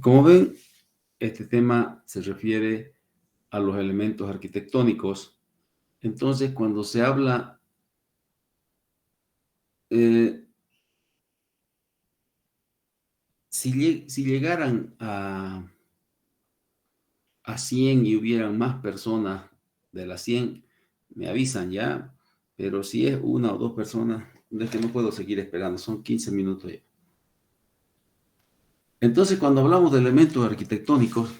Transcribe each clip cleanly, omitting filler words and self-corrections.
Como ven, este tema se refiere a los elementos arquitectónicos. Entonces, cuando se habla, si llegaran a 100 y hubieran más personas de las 100, me avisan ya, pero si es una o dos personas, es que no puedo seguir esperando, son 15 minutos ya. Entonces, cuando hablamos de elementos arquitectónicos,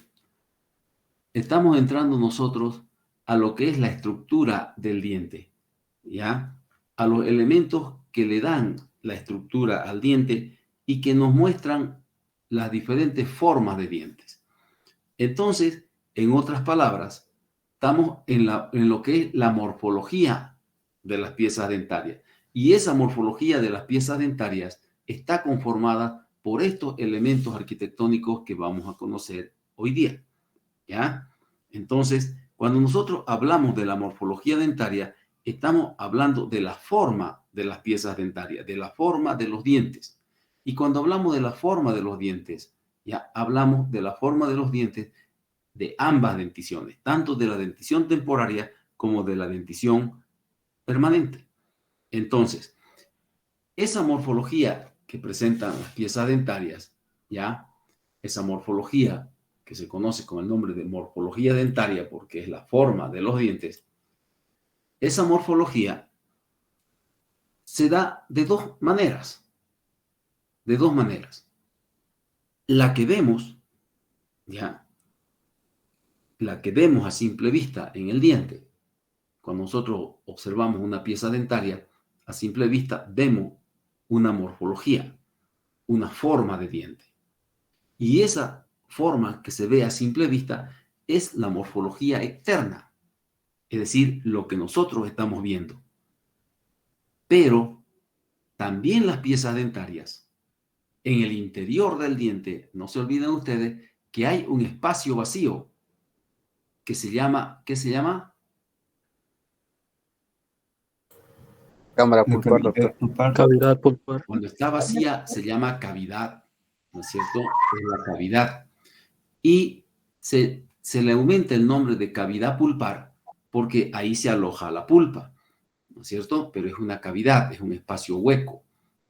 estamos entrando nosotros a lo que es la estructura del diente, ¿ya? A los elementos que le dan la estructura al diente y que nos muestran las diferentes formas de dientes. Entonces, en otras palabras, estamos en lo que es la morfología de las piezas dentarias. Y esa morfología de las piezas dentarias está conformada por estos elementos arquitectónicos que vamos a conocer hoy día, ¿ya? Entonces, cuando nosotros hablamos de la morfología dentaria, estamos hablando de la forma de las piezas dentarias, de la forma de los dientes. Y cuando hablamos de la forma de los dientes, ya hablamos de la forma de los dientes de ambas denticiones, tanto de la dentición temporaria como de la dentición permanente. Entonces, esa morfología que presentan las piezas dentarias, ya, esa morfología que se conoce con el nombre de morfología dentaria porque es la forma de los dientes, esa morfología se da de dos maneras, de dos maneras. La que vemos, ya, la que vemos a simple vista en el diente, cuando nosotros observamos una pieza dentaria, a simple vista vemos una morfología, una forma de diente. Y esa forma que se ve a simple vista es la morfología externa, es decir, lo que nosotros estamos viendo. Pero también las piezas dentarias, en el interior del diente, no se olviden ustedes que hay un espacio vacío que se llama, ¿qué se llama? Cámara pulpar, doctor. Cavidad pulpar. Cuando está vacía se llama cavidad, ¿no es cierto? Es la cavidad. Y se le aumenta el nombre de cavidad pulpar porque ahí se aloja la pulpa, ¿no es cierto? Pero es una cavidad, es un espacio hueco,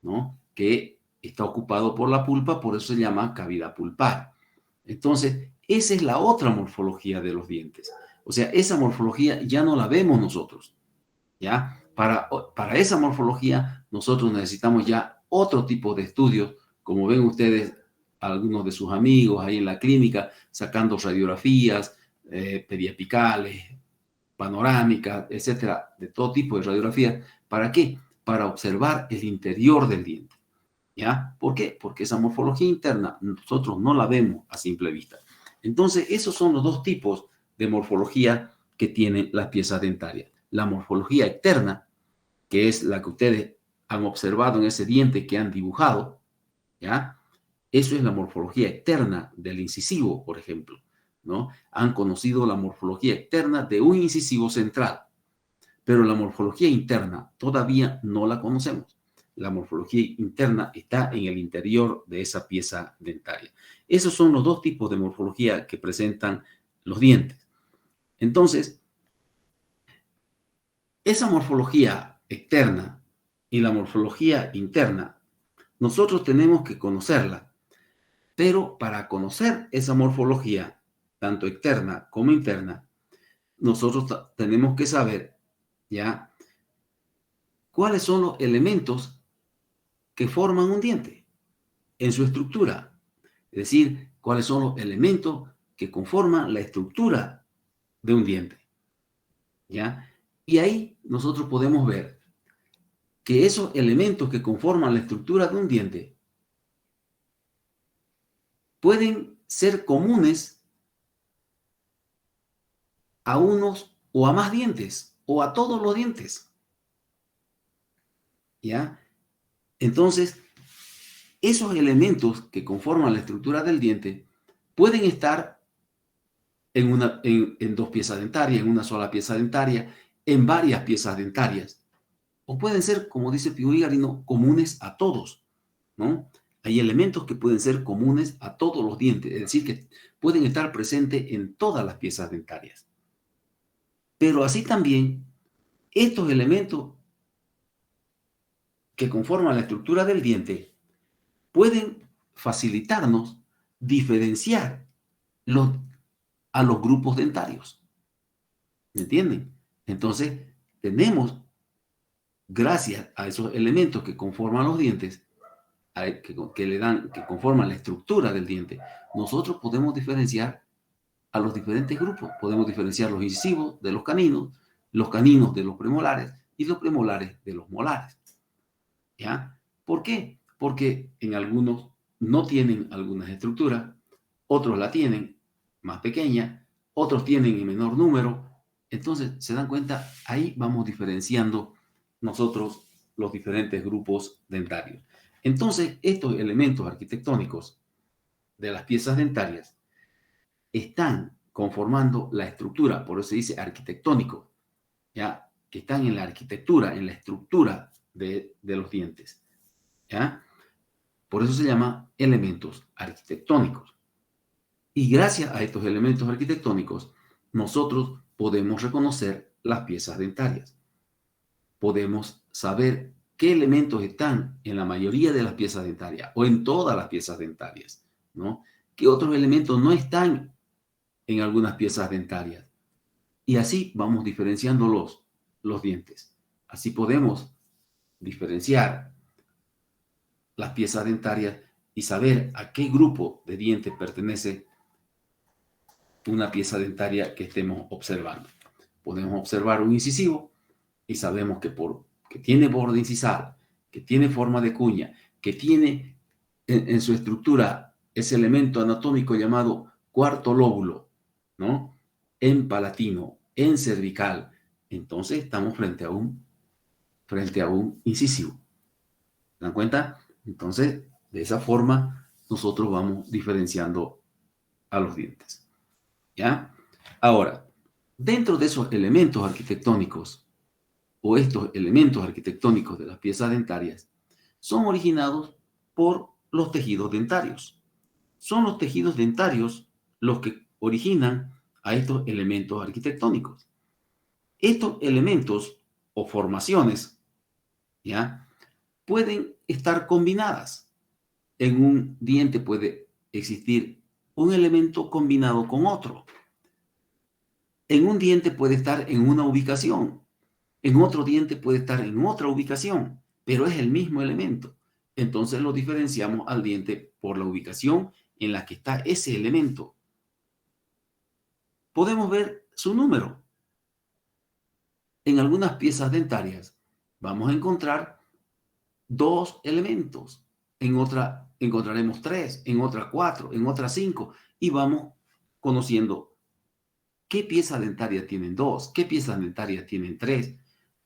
¿no? Que está ocupado por la pulpa, por eso se llama cavidad pulpar. Entonces, esa es la otra morfología de los dientes. O sea, esa morfología ya no la vemos nosotros, ¿ya? Para esa morfología, nosotros necesitamos ya otro tipo de estudios, como ven ustedes, algunos de sus amigos ahí en la clínica, sacando radiografías periapicales, panorámicas, etcétera, de todo tipo de radiografías. ¿Para qué? Para observar el interior del diente, ¿ya? ¿Por qué? Porque esa morfología interna nosotros no la vemos a simple vista. Entonces, esos son los dos tipos de morfología que tienen las piezas dentarias. La morfología externa, que es la que ustedes han observado en ese diente que han dibujado, ¿ya? Eso es la morfología externa del incisivo, por ejemplo, ¿no? Han conocido la morfología externa de un incisivo central, pero la morfología interna todavía no la conocemos. La morfología interna está en el interior de esa pieza dentaria. Esos son los dos tipos de morfología que presentan los dientes. Entonces, esa morfología externa y la morfología interna, nosotros tenemos que conocerla, pero para conocer esa morfología, tanto externa como interna, nosotros tenemos que saber, ¿ya?, cuáles son los elementos que forman un diente en su estructura. Es decir, cuáles son los elementos que conforman la estructura de un diente, ¿ya? Y ahí nosotros podemos ver que esos elementos que conforman la estructura de un diente pueden ser comunes a unos o a más dientes o a todos los dientes, ¿ya? Entonces, esos elementos que conforman la estructura del diente pueden estar en dos piezas dentarias, en una sola pieza dentaria, en varias piezas dentarias. O pueden ser, como dice Pigori Garino, comunes a todos, ¿no? Hay elementos que pueden ser comunes a todos los dientes, es decir, que pueden estar presentes en todas las piezas dentarias. Pero así también, estos elementos que conforman la estructura del diente pueden facilitarnos diferenciar a los grupos dentarios. ¿Me entienden? Entonces, tenemos, gracias a esos elementos que conforman los dientes, que conforman la estructura del diente, nosotros podemos diferenciar a los diferentes grupos. Podemos diferenciar los incisivos de los caninos de los premolares y los premolares de los molares. ¿Ya? ¿Por qué? Porque en algunos no tienen algunas estructuras, otros la tienen más pequeña, otros tienen en menor número. Entonces, se dan cuenta, ahí vamos diferenciando nosotros los diferentes grupos dentarios. Entonces, estos elementos arquitectónicos de las piezas dentarias están conformando la estructura, por eso se dice arquitectónico, ¿ya? Que están en la arquitectura, en la estructura de los dientes, ¿ya? Por eso se llama elementos arquitectónicos. Y gracias a estos elementos arquitectónicos, nosotros podemos reconocer las piezas dentarias. Podemos saber qué elementos están en la mayoría de las piezas dentarias o en todas las piezas dentarias, ¿no? ¿Qué otros elementos no están en algunas piezas dentarias? Y así vamos diferenciando los dientes. Así podemos diferenciar las piezas dentarias y saber a qué grupo de dientes pertenece una pieza dentaria que estemos observando. Podemos observar un incisivo y sabemos que tiene borde incisal, que tiene forma de cuña, que tiene en su estructura ese elemento anatómico llamado cuarto lóbulo, ¿no? En palatino, en cervical. Entonces estamos frente a un incisivo. ¿Se dan cuenta? Entonces, de esa forma, nosotros vamos diferenciando a los dientes. ¿Ya? Ahora, dentro de esos elementos arquitectónicos, o estos elementos arquitectónicos de las piezas dentarias, son originados por los tejidos dentarios. Son los tejidos dentarios los que originan a estos elementos arquitectónicos. Estos elementos o formaciones, ¿ya?, pueden estar combinadas. En un diente puede existir un elemento combinado con otro. En un diente puede estar en una ubicación, en otro diente puede estar en otra ubicación, pero es el mismo elemento. Entonces lo diferenciamos al diente por la ubicación en la que está ese elemento. Podemos ver su número. En algunas piezas dentarias vamos a encontrar 2 elementos, en otra encontraremos 3, en otra 4, en otra 5, y vamos conociendo qué piezas dentarias tienen 2, qué piezas dentarias tienen 3,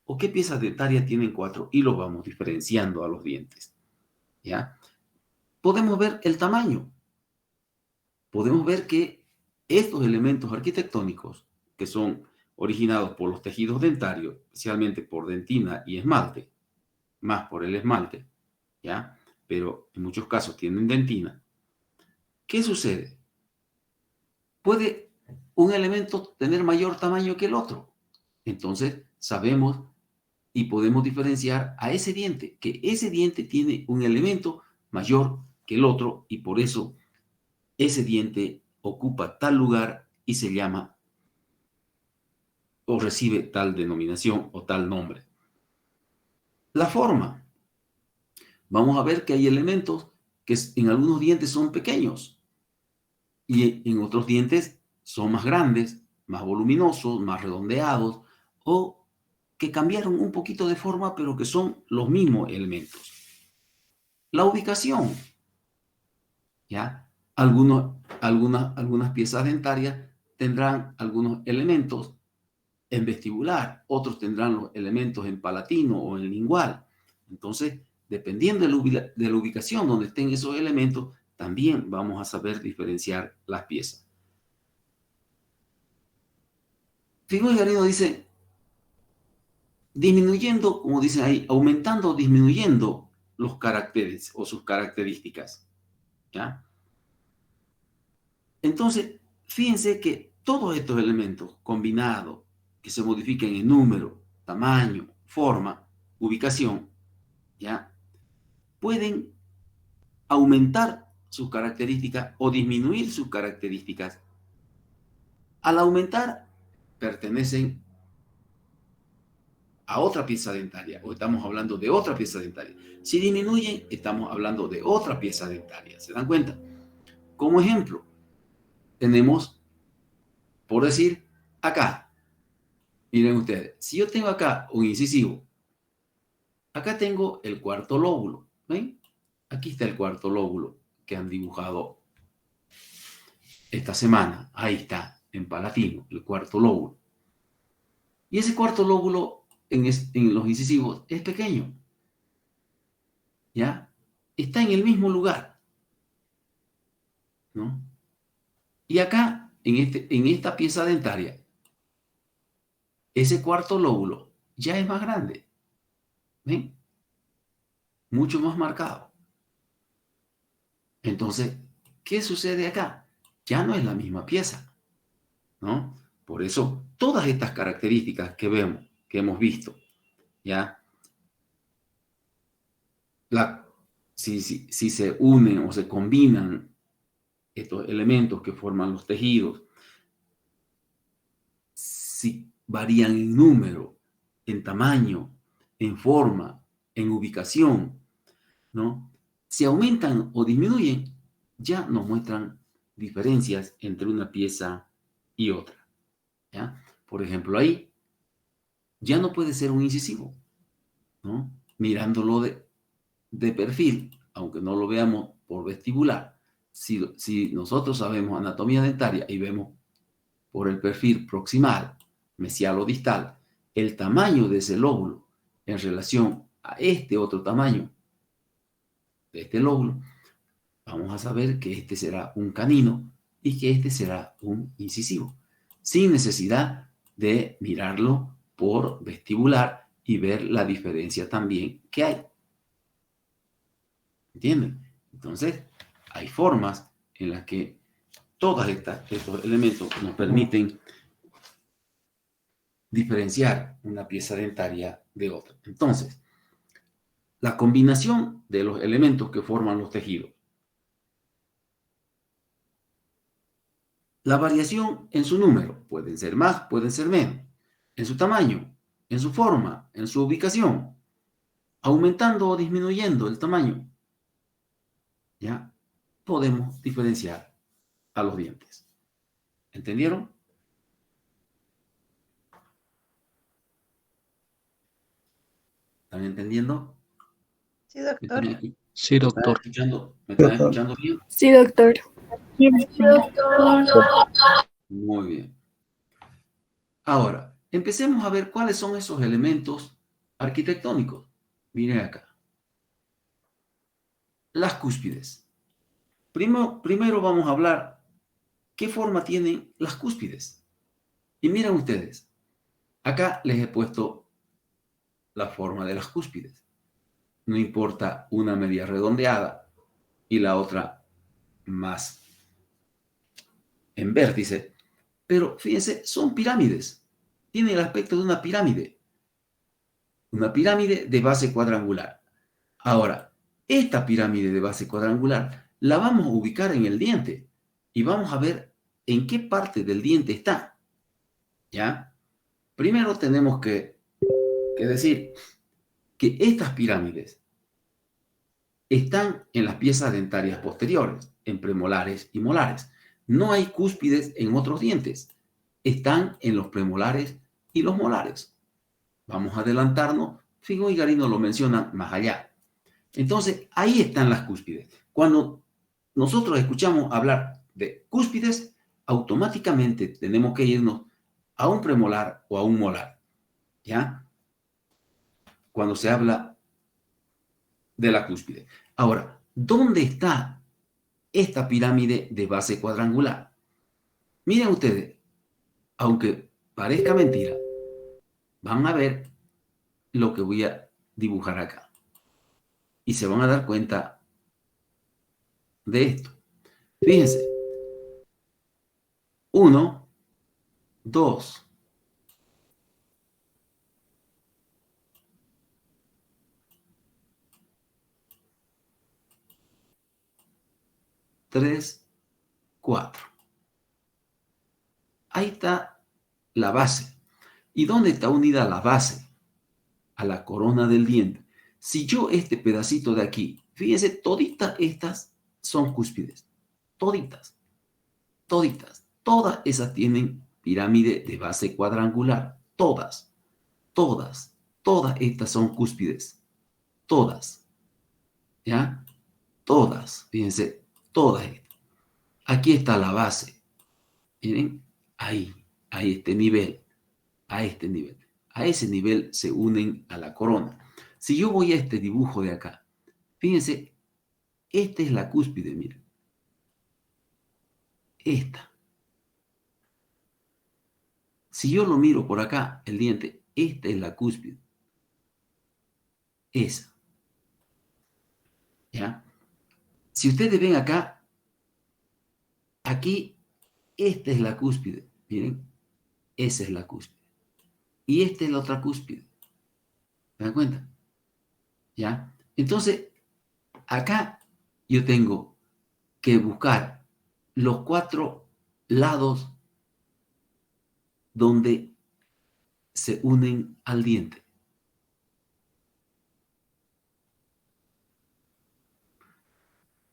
o qué piezas dentarias tienen 4, y lo vamos diferenciando a los dientes. ¿Ya? Podemos ver el tamaño. Podemos ver que estos elementos arquitectónicos, que son originados por los tejidos dentarios, especialmente por dentina y esmalte, más por el esmalte, ¿ya? Pero en muchos casos tienen dentina. ¿Qué sucede? Puede un elemento tener mayor tamaño que el otro. Entonces sabemos y podemos diferenciar a ese diente, que ese diente tiene un elemento mayor que el otro y por eso ese diente ocupa tal lugar y se llama o recibe tal denominación o tal nombre. La forma. Vamos a ver que hay elementos que en algunos dientes son pequeños y en otros dientes son más grandes, más voluminosos, más redondeados o que cambiaron un poquito de forma pero que son los mismos elementos. La ubicación. ¿Ya? Algunas piezas dentarias tendrán algunos elementos en vestibular, otros tendrán los elementos en palatino o en lingual. Entonces, dependiendo de la ubicación donde estén esos elementos, también vamos a saber diferenciar las piezas. Figúa y Garino dice, disminuyendo, como dicen ahí, aumentando o disminuyendo los caracteres o sus características. ¿Ya? Entonces, fíjense que todos estos elementos combinados, que se modifiquen en número, tamaño, forma, ubicación, ¿ya? Pueden aumentar sus características o disminuir sus características. Al aumentar, pertenecen a otra pieza dentaria o estamos hablando de otra pieza dentaria. Si disminuyen, estamos hablando de otra pieza dentaria. ¿Se dan cuenta? Como ejemplo, tenemos, por decir, acá. Miren ustedes, si yo tengo acá un incisivo, acá tengo el cuarto lóbulo. ¿Ven? Aquí está el cuarto lóbulo que han dibujado esta semana. Ahí está, en palatino, el cuarto lóbulo. Y ese cuarto lóbulo en los incisivos es pequeño. ¿Ya? Está en el mismo lugar. ¿No? Y acá, en esta pieza dentaria, ese cuarto lóbulo ya es más grande. ¿Ven? Mucho más marcado. Entonces, ¿qué sucede acá? Ya no es la misma pieza, ¿no? Por eso, todas estas características que vemos, que hemos visto, ¿ya? Si se unen o se combinan estos elementos que forman los tejidos, si varían en número, en tamaño, en forma, en ubicación, ¿no? Si aumentan o disminuyen, ya nos muestran diferencias entre una pieza y otra, ¿ya? Por ejemplo, ahí ya no puede ser un incisivo, ¿no? Mirándolo de perfil, aunque no lo veamos por vestibular, si nosotros sabemos anatomía dentaria y vemos por el perfil proximal, mesial o distal, el tamaño de ese lóbulo en relación a este otro tamaño de este lóbulo, vamos a saber que este será un canino y que este será un incisivo, sin necesidad de mirarlo por vestibular y ver la diferencia también que hay. ¿Entienden? Entonces, hay formas en las que todos estos elementos nos permiten diferenciar una pieza dentaria de otra. Entonces, la combinación de los elementos que forman los tejidos, la variación en su número, pueden ser más, pueden ser menos, en su tamaño, en su forma, en su ubicación, aumentando o disminuyendo el tamaño, ya podemos diferenciar a los dientes. ¿Entendieron? ¿Están entendiendo? Sí, doctor. Sí, doctor. ¿Me están escuchando bien? Sí, doctor. Muy bien. Ahora, empecemos a ver cuáles son esos elementos arquitectónicos. Miren acá. Las cúspides. Primero vamos a hablar qué forma tienen las cúspides. Y miren ustedes, acá les he puesto la forma de las cúspides. No importa una media redondeada y la otra más en vértice, pero fíjense, son pirámides. Tienen el aspecto de una pirámide. Una pirámide de base cuadrangular. Ahora, esta pirámide de base cuadrangular la vamos a ubicar en el diente y vamos a ver en qué parte del diente está. ¿Ya? Primero tenemos que decir que estas pirámides están en las piezas dentarias posteriores, en premolares y molares. No hay cúspides en otros dientes. Están en los premolares y los molares. Vamos a adelantarnos. Figo y Garino lo mencionan más allá. Entonces, ahí están las cúspides. Cuando nosotros escuchamos hablar de cúspides, automáticamente tenemos que irnos a un premolar o a un molar. ¿Ya? Cuando se habla de la cúspide. Ahora, ¿dónde está esta pirámide de base cuadrangular? Miren ustedes, aunque parezca mentira, van a ver lo que voy a dibujar acá. Y se van a dar cuenta de esto. Fíjense. 1, 2, 3, 4. Ahí está la base. ¿Y dónde está unida la base? A la corona del diente. Si yo este pedacito de aquí, fíjense, toditas estas son cúspides. Toditas. Toditas. Todas esas tienen pirámide de base cuadrangular. Todas. Todas. Todas estas son cúspides. Todas. ¿Ya? Todas. Fíjense, todas estas. Aquí está la base. Miren, ahí, a este nivel, a este nivel. A ese nivel se unen a la corona. Si yo voy a este dibujo de acá, fíjense, esta es la cúspide, miren. Esta. Si yo lo miro por acá, el diente, esta es la cúspide. Esa. ¿Ya? Si ustedes ven acá, aquí, esta es la cúspide. Miren, esa es la cúspide. Y esta es la otra cúspide. ¿Se dan cuenta? ¿Ya? Entonces, acá yo tengo que buscar los 4 lados donde se unen al diente.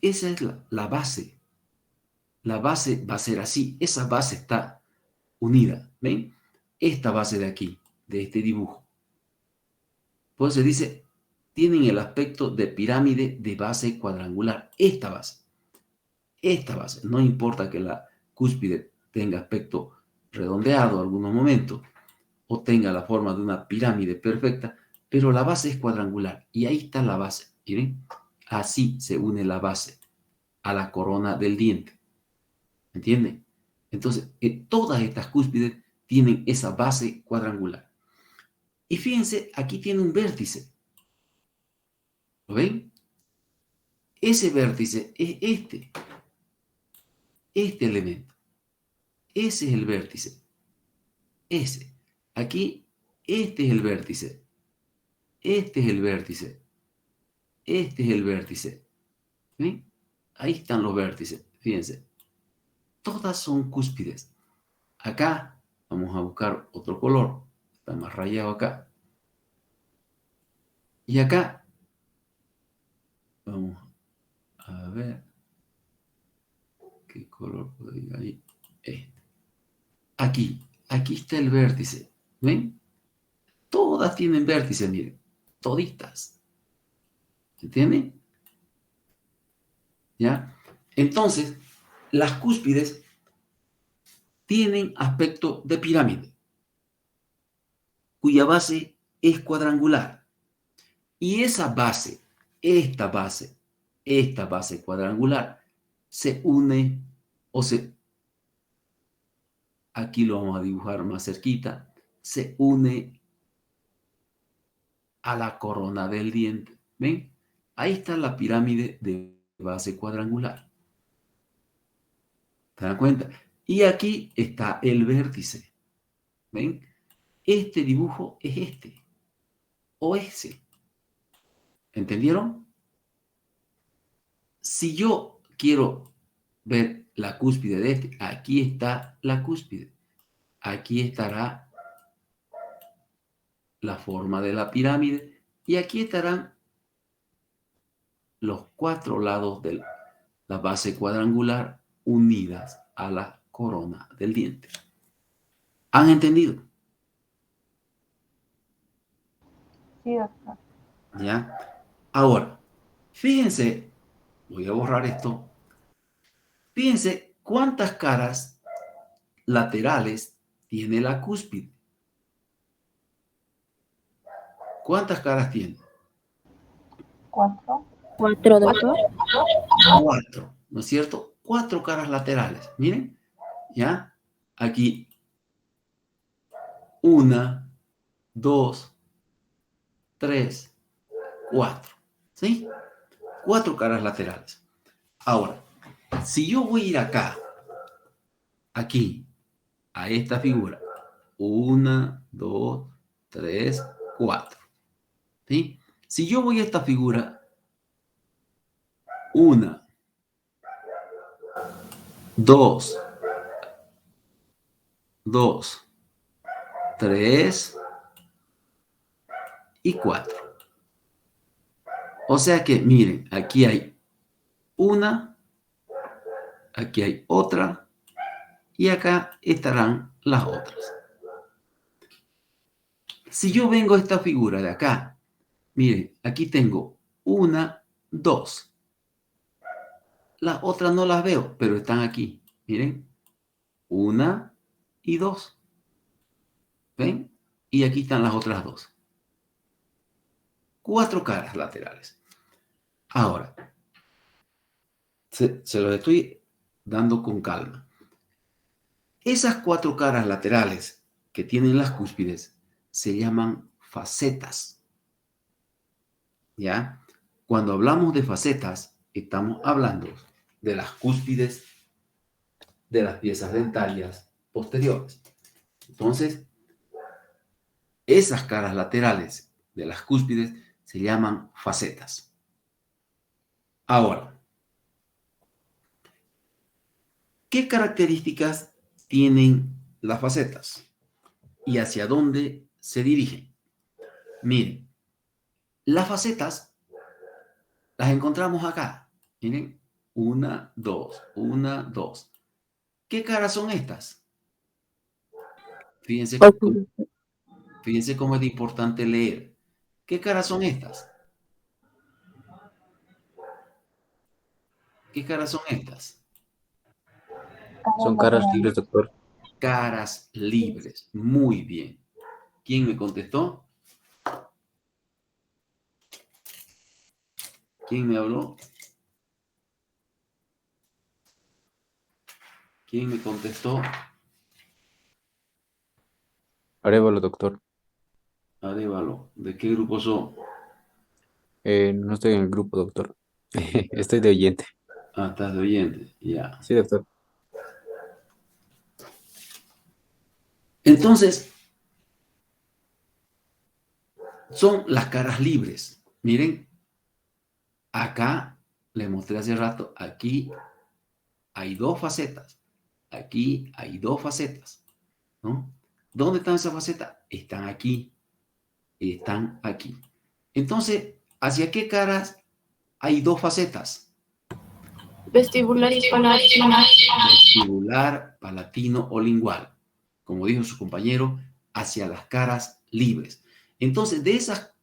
Esa es la base. La base va a ser así. Esa base está unida. ¿Ven? Esta base de aquí, de este dibujo. Pues se dice, tienen el aspecto de pirámide de base cuadrangular. Esta base. Esta base. No importa que la cúspide tenga aspecto redondeado en algunos momentos o tenga la forma de una pirámide perfecta, pero la base es cuadrangular. Y ahí está la base. ¿Miren? Así se une la base a la corona del diente. ¿Entienden? Entonces, todas estas cúspides tienen esa base cuadrangular. Y fíjense, aquí tiene un vértice. ¿Lo ven? Ese vértice es este elemento. Ese es el vértice. Ese. Aquí, este es el vértice. Este es el vértice. Este es el vértice. ¿Ven? Ahí están los vértices. Fíjense. Todas son cúspides. Acá vamos a buscar otro color. Está más rayado acá. Y acá vamos a ver qué color puedo ir ahí. Aquí está el vértice. ¿Ven? Todas tienen vértice, miren. Toditas. ¿Entienden? ¿Ya? Entonces, las cúspides tienen aspecto de pirámide, cuya base es cuadrangular. Y esa base, esta base cuadrangular, se une aquí lo vamos a dibujar más cerquita, se une a la corona del diente. ¿Ven? Ahí está la pirámide de base cuadrangular. ¿Se dan cuenta? Y aquí está el vértice. ¿Ven? Este dibujo es este o ese. ¿Entendieron? Si yo quiero ver la cúspide de este, aquí está la cúspide. Aquí estará la forma de la pirámide y aquí estarán los 4 lados de la base cuadrangular unidas a la corona del diente. ¿Han entendido? Sí, doctor. ¿Ya? Ahora, fíjense, voy a borrar esto. Fíjense cuántas caras laterales tiene la cúspide. ¿Cuántas caras tiene? 4. 4, doctor. 4, ¿no es cierto? 4 caras laterales. Miren, ¿ya? Aquí 1, 2, 3, 4. ¿Sí? 4 caras laterales. Ahora, si yo voy a ir acá, aquí, a esta figura, 1, 2, 3, 4. ¿Sí? Si yo voy a esta figura, 1, 2, 3 y 4. O sea que, miren, aquí hay una, aquí hay otra, y acá estarán las otras. Si yo vengo a esta figura de acá, miren, aquí tengo 1, 2. Las otras no las veo, pero están aquí. Miren, 1 y 2. ¿Ven? Y aquí están las otras 2. 4 caras laterales. Ahora, se los estoy dando con calma. Esas 4 caras laterales que tienen las cúspides se llaman facetas. ¿Ya? Cuando hablamos de facetas, estamos hablando de las cúspides de las piezas dentarias posteriores. Entonces, esas caras laterales de las cúspides se llaman facetas. Ahora, ¿qué características tienen las facetas? ¿Y hacia dónde se dirigen? Miren, las facetas las encontramos acá. Miren, 1, 2, 1, 2. ¿Qué caras son estas? Fíjense cómo es importante leer. ¿Qué caras son estas? ¿Qué caras son estas? Son caras libres, doctor. Caras libres. Muy bien. ¿Quién me contestó? ¿Quién me habló? ¿Quién me contestó? Arévalo, doctor. Arévalo. ¿De qué grupo son? No estoy en el grupo, doctor. Estoy de oyente. Ah, estás de oyente. Ya. Sí, doctor. Entonces, son las caras libres. Miren, acá les mostré hace rato, aquí hay 2 facetas. Aquí hay 2 facetas. ¿No? ¿Dónde están esas facetas? Están aquí. Están aquí. Entonces, ¿hacia qué caras hay 2 facetas? Vestibular y palatino. Vestibular, palatino o lingual. Como dijo su compañero, hacia las caras libres. Entonces, de esas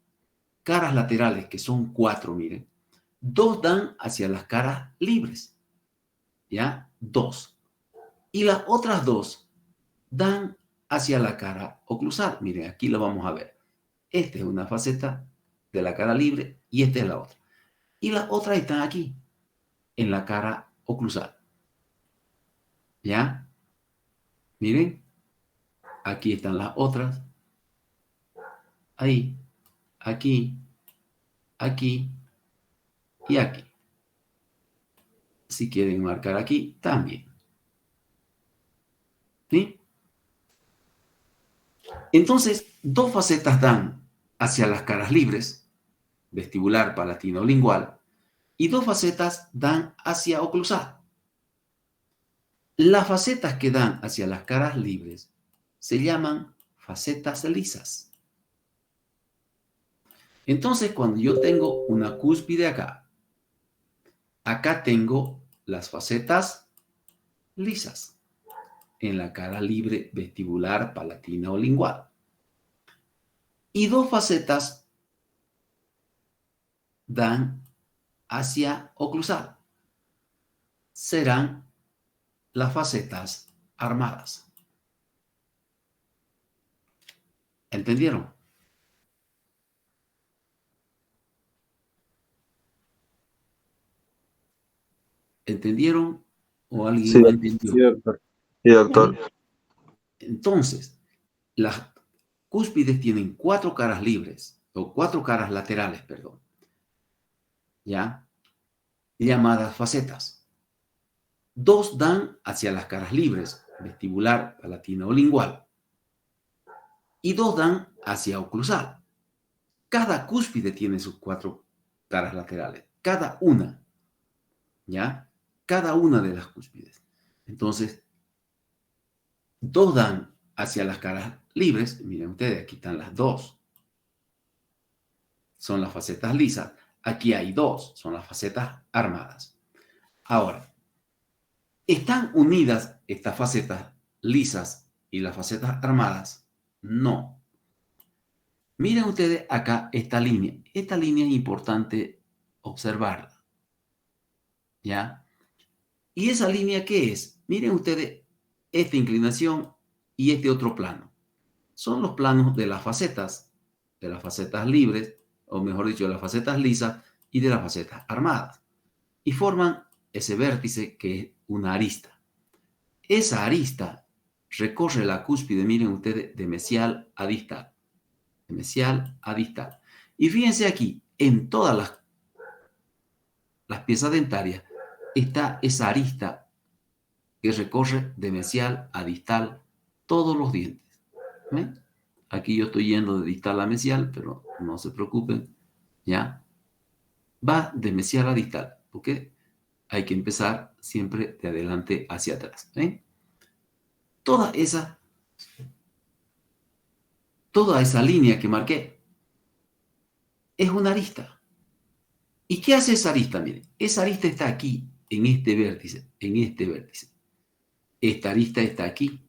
caras laterales, que son 4, miren, 2 dan hacia las caras libres. ¿Ya? 2. Y las otras 2 dan hacia la cara oclusal. Miren, aquí lo vamos a ver. Esta es una faceta de la cara libre y esta es la otra. Y las otras están aquí, en la cara oclusal. ¿Ya? Miren, aquí están las otras. Ahí, aquí, aquí y aquí. Si quieren marcar aquí, también. ¿Sí? Entonces, 2 facetas dan hacia las caras libres, vestibular, palatino, lingual, y 2 facetas dan hacia oclusal. Las facetas que dan hacia las caras libres se llaman facetas lisas. Entonces, cuando yo tengo una cúspide acá, acá tengo las facetas lisas en la cara libre, vestibular, palatina o lingual. Y 2 facetas dan hacia oclusal. Serán las facetas armadas. ¿Entendieron? ¿Entendieron? ¿O alguien Sí, no entendió? sí, doctor. Sí, doctor. Entonces, las cúspides tienen 4 caras libres, o 4 caras laterales, perdón. ¿Ya? llamadas facetas. 2 dan hacia las caras libres, vestibular, palatina o lingual. Y 2 dan hacia oclusal. Cada cúspide tiene sus 4 caras laterales. Cada una. ¿Ya? Cada una de las cúspides. Entonces, 2 dan hacia las caras libres. Miren ustedes, aquí están las 2. Son las facetas lisas. Aquí hay 2. Son las facetas armadas. Ahora, ¿están unidas estas facetas lisas y las facetas armadas? No. Miren ustedes acá esta línea. Esta línea es importante observarla. ¿Ya? ¿Y esa línea qué es? Miren ustedes esta inclinación y este otro plano. Son los planos de las facetas libres, o mejor dicho, de las facetas lisas y de las facetas armadas. Y forman ese vértice que es una arista. Esa arista recorre la cúspide, miren ustedes, de mesial a distal. De mesial a distal. Y fíjense aquí, en todas las piezas dentarias está esa arista que recorre de mesial a distal todos los dientes. ¿Ven? Aquí yo estoy yendo de distal a mesial, pero no se preocupen, ¿ya? Va de mesial a distal, porque hay que empezar siempre de adelante hacia atrás. ¿Ven? Toda esa línea que marqué es una arista. ¿Y qué hace esa arista? Miren, esa arista está aquí, en este vértice, Esta arista está aquí,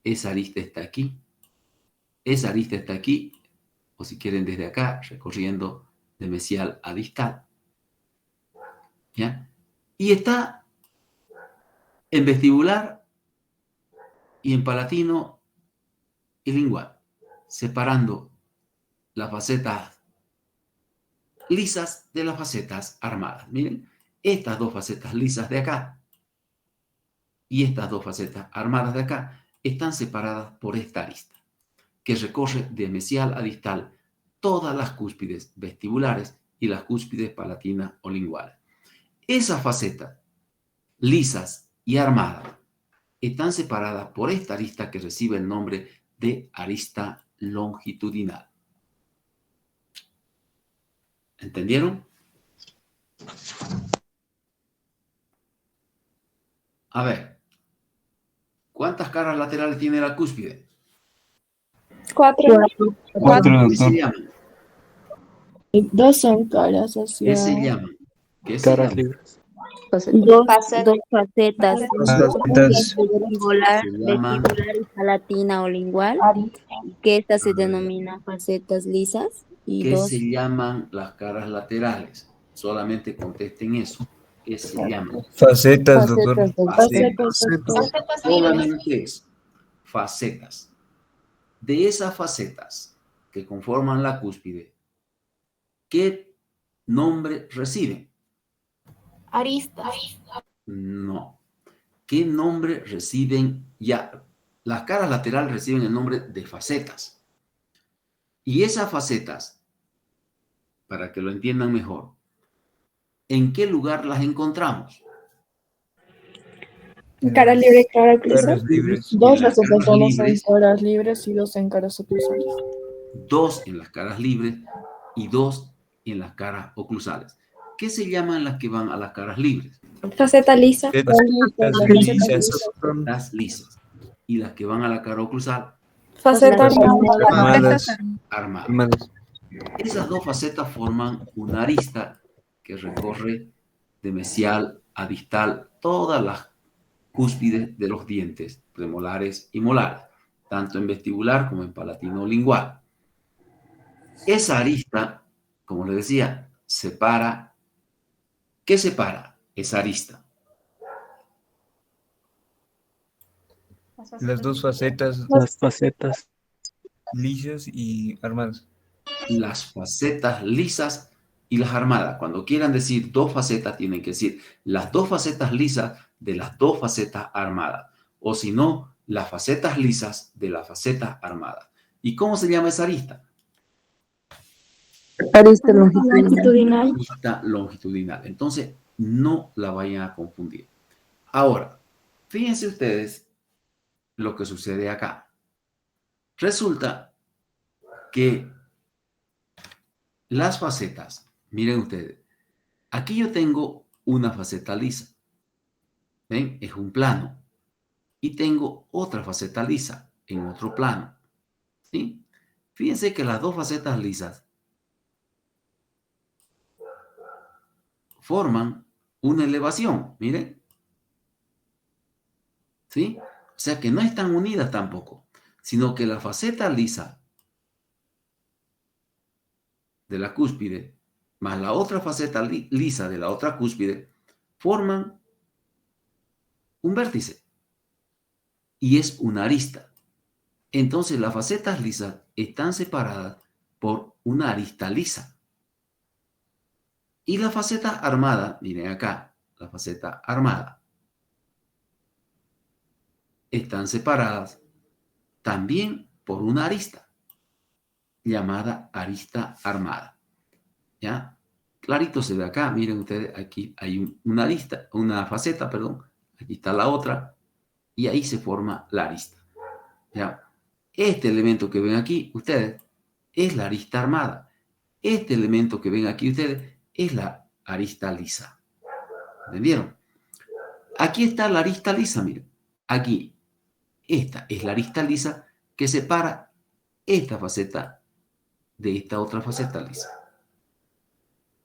esa arista está aquí, esa arista está aquí, o si quieren desde acá, recorriendo de mesial a distal. ¿Ya? Y está en vestibular y en palatino y lingual, separando las facetas lisas de las facetas armadas. Miren, estas 2 facetas lisas de acá y estas 2 facetas armadas de acá están separadas por esta arista, que recorre de mesial a distal todas las cúspides vestibulares y las cúspides palatinas o linguales. Esas facetas lisas y armadas están separadas por esta arista que recibe el nombre de arista longitudinal. ¿Entendieron? A ver, ¿cuántas caras laterales tiene la cúspide? 4. 4, ¿Qué se doctor. llaman? 2 son caras ¿Qué hacia... se llaman? ¿Qué se Caras llaman? libres. Dos facetas, Facetas. vestibular, Se llaman vestibular y palatina o lingual, que estas se denominan facetas lisas y ¿qué 2 se llaman las caras laterales? Solamente contesten eso. ¿Qué se llaman? Facetas, doctor. Facetas. Solamente es facetas. De esas facetas que conforman la cúspide, ¿qué nombre reciben? Aristas. No. ¿Qué nombre reciben ya? Las caras laterales reciben el nombre de facetas. Y esas facetas, para que lo entiendan mejor, ¿en qué lugar las encontramos? Cara libre, cara oclusal. Caras libres. 2 En las facetas caras son en libres. caras libres y 2 en caras oclusales. 2 en las caras libres y 2 en las caras oclusales. ¿Qué se llaman las que van a las caras libres? Faceta lisa. Facetas lisas. Las lisas. Y las que van a la cara oclusal, Faceta Armadas. armadas. Armadas. Esas 2 facetas forman una arista que recorre de mesial a distal todas las cúspides de los dientes premolares y molares, tanto en vestibular como en palatino lingual. Esa arista, como les decía, separa. ¿Qué separa esa arista? Las 2 facetas Las facetas. lisas y armadas. Las facetas lisas y las armadas. Cuando quieran decir 2 facetas, tienen que decir las 2 facetas lisas de las 2 facetas armadas. O si no, las facetas lisas de las facetas armadas. ¿Y cómo se llama esa arista? arista longitudinal. Arista longitudinal. Entonces, No la vayan a confundir. Ahora, fíjense ustedes lo que sucede acá. Resulta que las facetas, miren ustedes, aquí yo tengo una faceta lisa. ¿Ven? Es un plano. Y tengo otra faceta lisa en otro plano. ¿Sí? Fíjense que las dos facetas lisas forman una elevación. Miren. ¿Sí? O sea que no están unidas tampoco, sino que la faceta lisa de la cúspide más la otra faceta lisa de la otra cúspide forman un vértice y es una arista. Entonces las facetas lisas están separadas por una arista lisa. Y la faceta armada, miren acá, la faceta armada, están separadas también por una arista llamada arista armada. ¿Ya? Clarito se ve acá, miren ustedes, aquí hay una arista, una faceta, perdón, aquí está la otra, y ahí se forma la arista. ¿Ya? Este elemento que ven aquí, ustedes, es la arista armada. Este elemento que ven aquí ustedes es la arista lisa. ¿Entendieron? Aquí está la arista lisa, miren. Aquí, esta es la arista lisa que separa esta faceta de esta otra faceta lisa.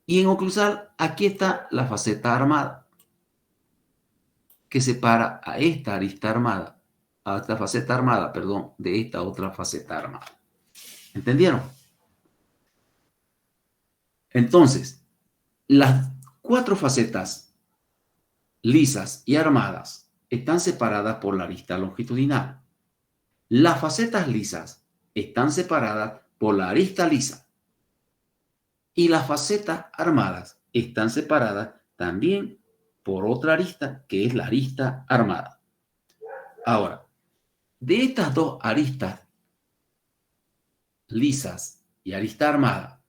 Y en oclusal, aquí está la faceta armada, que separa a esta arista armada, a esta faceta armada, perdón, de esta otra faceta armada. ¿Entendieron? Entonces, las cuatro facetas lisas y armadas están separadas por la arista longitudinal. Las facetas lisas están separadas por la arista lisa. Y las facetas armadas están separadas también por otra arista, que es la arista armada. Ahora, de estas dos aristas lisas y arista armada,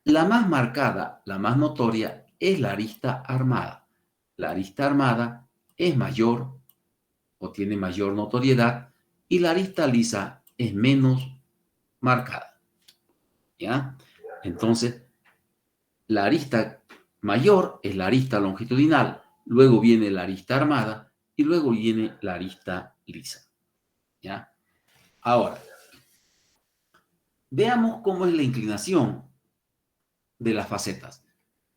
la más marcada, la más notoria, es la arista armada. La arista armada es mayor o tiene mayor notoriedad y la arista lisa es menos marcada. ¿Ya? Entonces, la arista mayor es la arista longitudinal, luego viene la arista armada y luego viene la arista lisa. ¿Ya? Ahora, veamos cómo es la inclinación de las facetas.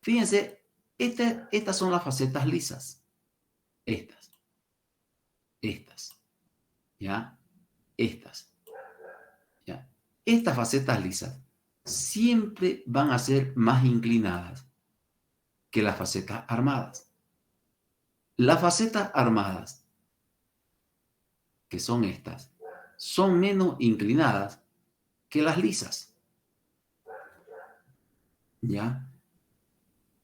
Fíjense, estas son las facetas lisas. Estas. ¿Ya? ¿Ya? Estas facetas lisas siempre van a ser más inclinadas que las facetas armadas. Las facetas armadas, que son estas, son menos inclinadas que las lisas. ¿Ya?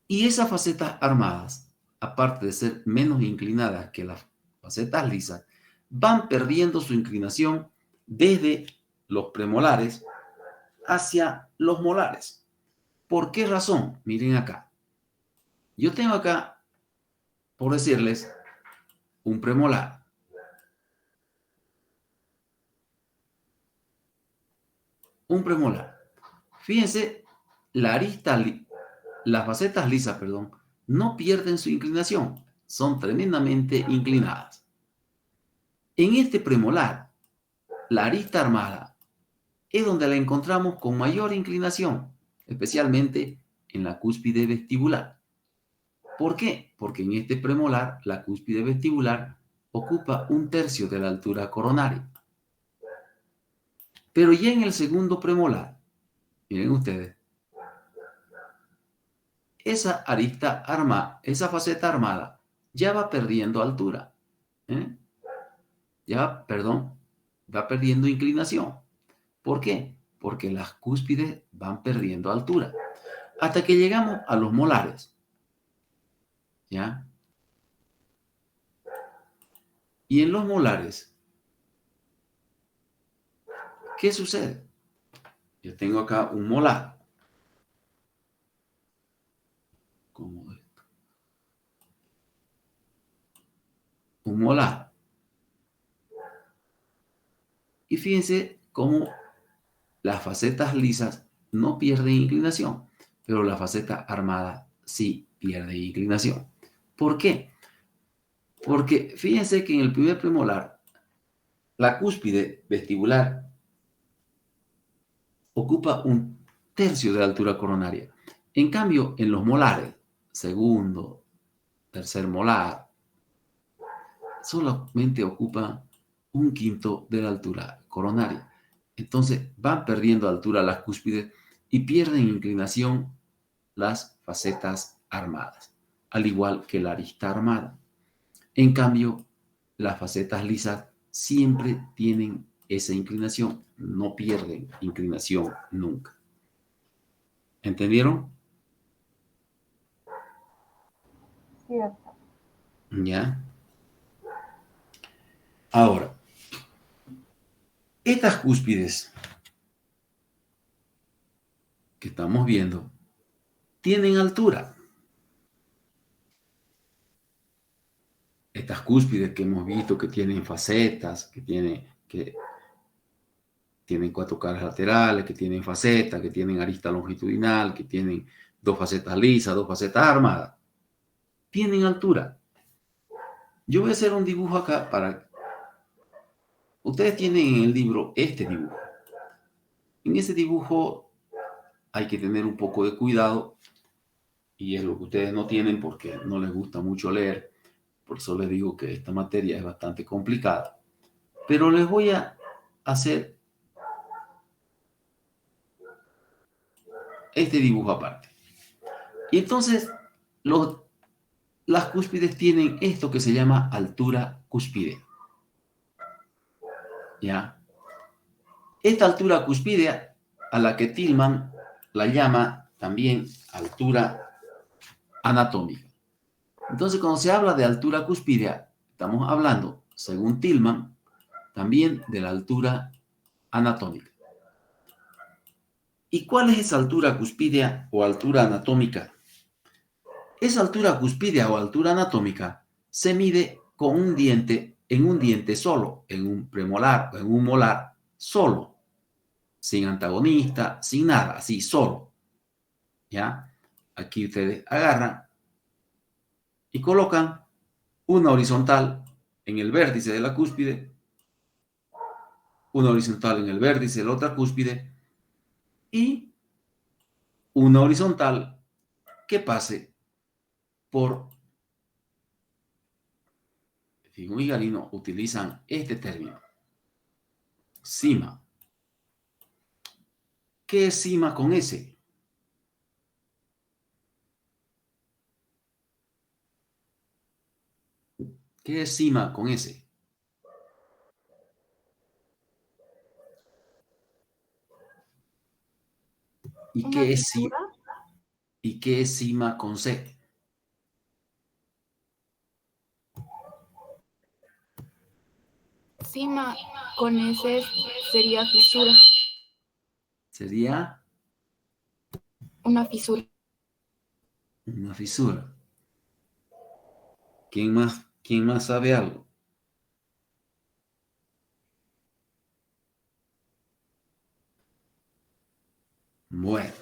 Y esas facetas armadas, aparte de ser menos inclinadas que las facetas lisas, van perdiendo su inclinación desde los premolares hacia los molares. ¿Por qué razón? Miren acá. Yo tengo acá, por decirles, un premolar. Un premolar. Fíjense, las facetas lisas, perdón, no pierden su inclinación. Son tremendamente inclinadas. En este premolar, la arista armada es donde la encontramos con mayor inclinación, especialmente en la cúspide vestibular. ¿Por qué? Porque en este premolar, la cúspide vestibular ocupa 1/3 de la altura coronaria. Pero ya en el segundo premolar, miren ustedes, esa faceta armada ya va perdiendo altura. Va perdiendo inclinación. ¿Por qué? Porque las cúspides van perdiendo altura. Hasta que llegamos a los molares. ¿Ya? Y en los molares, ¿qué sucede? Yo tengo acá un molar. Como esto. un molar. Y fíjense cómo las facetas lisas no pierden inclinación, pero la faceta armada sí pierde inclinación. ¿Por qué? Porque fíjense que en el primer premolar, la cúspide vestibular ocupa 1/3 de la altura coronaria. En cambio, en los molares, segundo, tercer molar, solamente ocupa 1/5 de la altura coronaria. Entonces van perdiendo altura las cúspides y pierden inclinación las facetas armadas, al igual que la arista armada. En cambio, las facetas lisas siempre tienen esa inclinación, no pierden inclinación nunca. ¿Entendieron? Cierto. ¿Ya? Ahora, estas cúspides que estamos viendo tienen altura. Estas cúspides que hemos visto que tienen facetas, que tienen 4 caras laterales, que tienen facetas, que tienen arista longitudinal, que tienen 2 facetas lisas, 2 facetas armadas, tienen altura. Yo voy a hacer un dibujo acá para... Ustedes tienen en el libro este dibujo. En ese dibujo hay que tener un poco de cuidado y es lo que ustedes no tienen porque no les gusta mucho leer. Por eso les digo que esta materia es bastante complicada. Pero les voy a hacer este dibujo aparte. Y entonces las cúspides tienen esto que se llama altura cúspidea. ¿Ya? Esta altura cúspidea, a la que Tillman la llama también altura anatómica. Entonces, cuando se habla de altura cúspidea, estamos hablando, según Tillman, también de la altura anatómica. ¿Y cuál es esa altura cúspidea o altura anatómica? Esa altura cúspidea o altura anatómica se mide con un diente, en un diente solo, en un premolar o en un molar solo, sin antagonista, sin nada, así solo. ¿Ya? Aquí ustedes agarran y colocan una horizontal en el vértice de la cúspide, una horizontal en el vértice de la otra cúspide y una horizontal que pase por... Figo y Galino utilizan este término, cima. ¿Qué es cima con S? ¿Qué es cima con S? ¿Y qué es cima? ¿Y qué es cima con C? Cima con ese sería fisura, Sería una fisura. una fisura. ¿Quién más sabe algo? Bueno.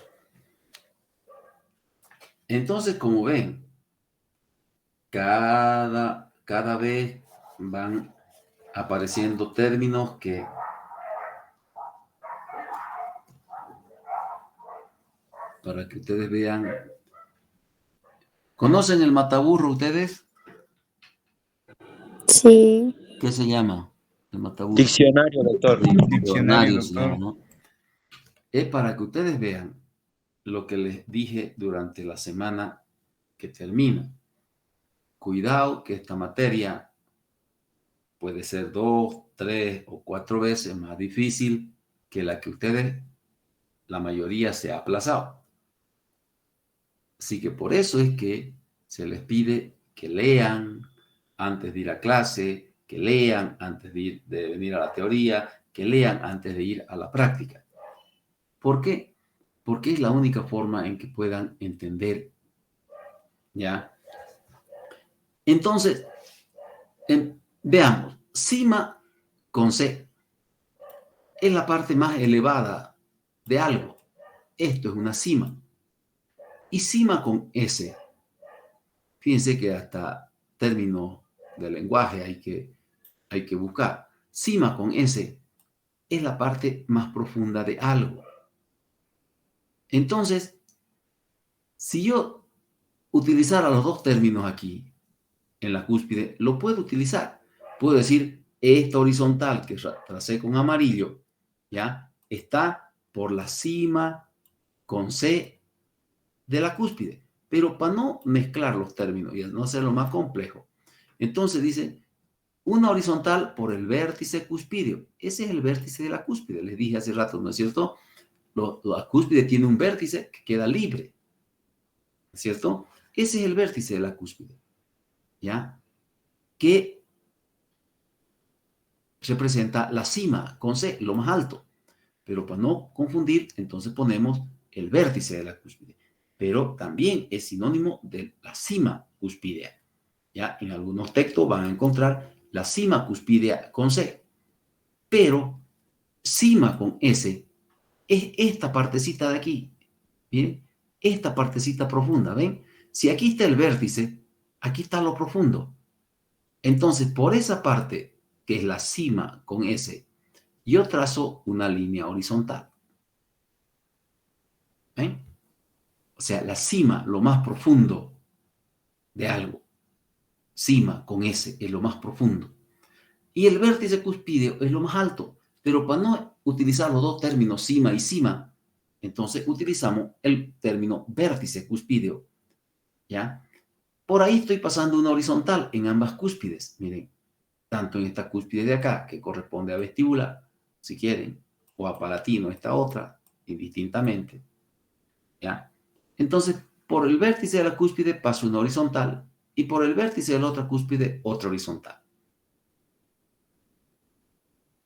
Entonces, como ven, cada vez van apareciendo términos que para que ustedes vean. ¿Conocen el mataburro ustedes? Sí. ¿Qué se llama el mataburro? Diccionario, doctor. Diccionario, Se llama, doctor. ¿no? Es para que ustedes vean lo que les dije durante la semana que termina. Cuidado que esta materia puede ser 2, 3 o 4 veces más difícil que la que ustedes, la mayoría, se ha aplazado. Así que por eso es que se les pide que lean antes de ir a clase, que lean antes de venir a la teoría, que lean antes de ir a la práctica. ¿Por qué? Porque es la única forma en que puedan entender. ¿Ya? Entonces, Veamos, cima con C es la parte más elevada de algo. Esto es una cima. Y cima con S, fíjense que hasta términos de lenguaje hay que buscar. Cima con S es la parte más profunda de algo. Entonces, si yo utilizara los dos términos aquí, en la cúspide, lo puedo utilizar. Puedo decir, esta horizontal que tracé con amarillo, ¿ya? Está por la cima con C de la cúspide. Pero para no mezclar los términos y no hacerlo más complejo, entonces dice, una horizontal por el vértice cuspideo. Ese es el vértice de la cúspide. Les dije hace rato, ¿no es cierto? La cúspide tiene un vértice que queda libre, ¿no es cierto? Ese es el vértice de la cúspide, ¿ya? Que representa la cima con C, lo más alto. Pero para no confundir, entonces ponemos el vértice de la cúspide. Pero también es sinónimo de la cima cuspidea. ¿Ya? En algunos textos van a encontrar la cima cuspidea con C. Pero cima con S es esta partecita de aquí. ¿Bien? Esta partecita profunda, ¿ven? Si aquí está el vértice, aquí está lo profundo. Entonces, por esa parte, que es la cima con S, yo trazo una línea horizontal. ¿Ven? O sea, la cima, lo más profundo de algo. Cima con S es lo más profundo. Y el vértice cuspideo es lo más alto. Pero para no utilizar los dos términos cima y cima, entonces utilizamos el término vértice cuspideo. ¿Ya? Por ahí estoy pasando una horizontal en ambas cúspides. Miren, tanto en esta cúspide de acá, que corresponde a vestibular, si quieren, o a palatino, esta otra, indistintamente. ¿Ya? Entonces, por el vértice de la cúspide paso una horizontal y por el vértice de la otra cúspide otra horizontal.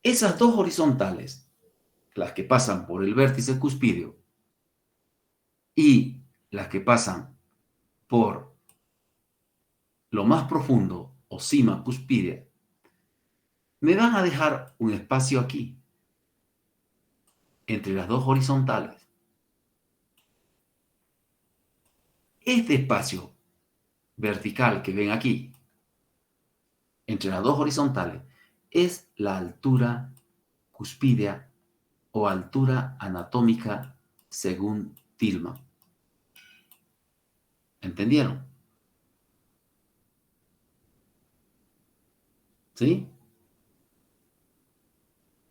Esas dos horizontales, las que pasan por el vértice cuspideo y las que pasan por lo más profundo o cima cuspidea, me van a dejar un espacio aquí, entre las dos horizontales. Este espacio vertical que ven aquí, entre las dos horizontales, es la altura cuspidea o altura anatómica según Tillman. ¿Entendieron? ¿Sí?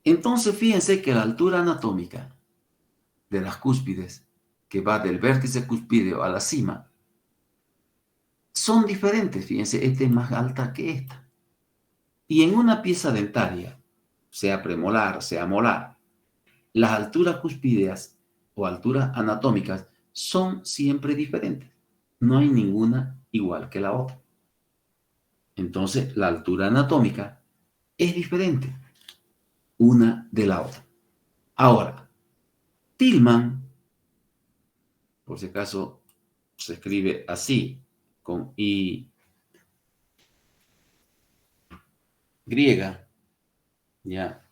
Entonces, fíjense que la altura anatómica de las cúspides, que va del vértice cuspideo a la cima, son diferentes. Fíjense, esta es más alta que esta. Y en una pieza dentaria, sea premolar, sea molar, las alturas cuspídeas o alturas anatómicas son siempre diferentes. No hay ninguna igual que la otra. Entonces, la altura anatómica es diferente una de la otra. Ahora, Tillman, por si acaso se escribe así, con I griega, ya,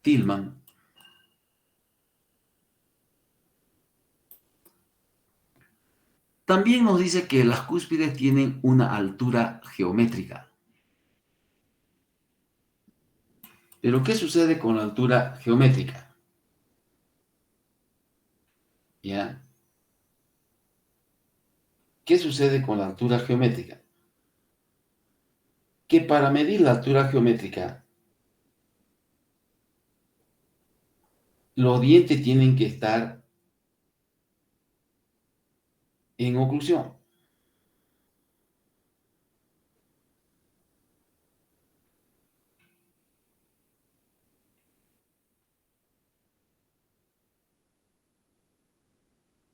Tillman, también nos dice que las cúspides tienen una altura geométrica. Pero, ¿qué sucede con la altura geométrica? ¿Ya? ¿Qué sucede con la altura geométrica? Que para medir la altura geométrica, los dientes tienen que estar en oclusión.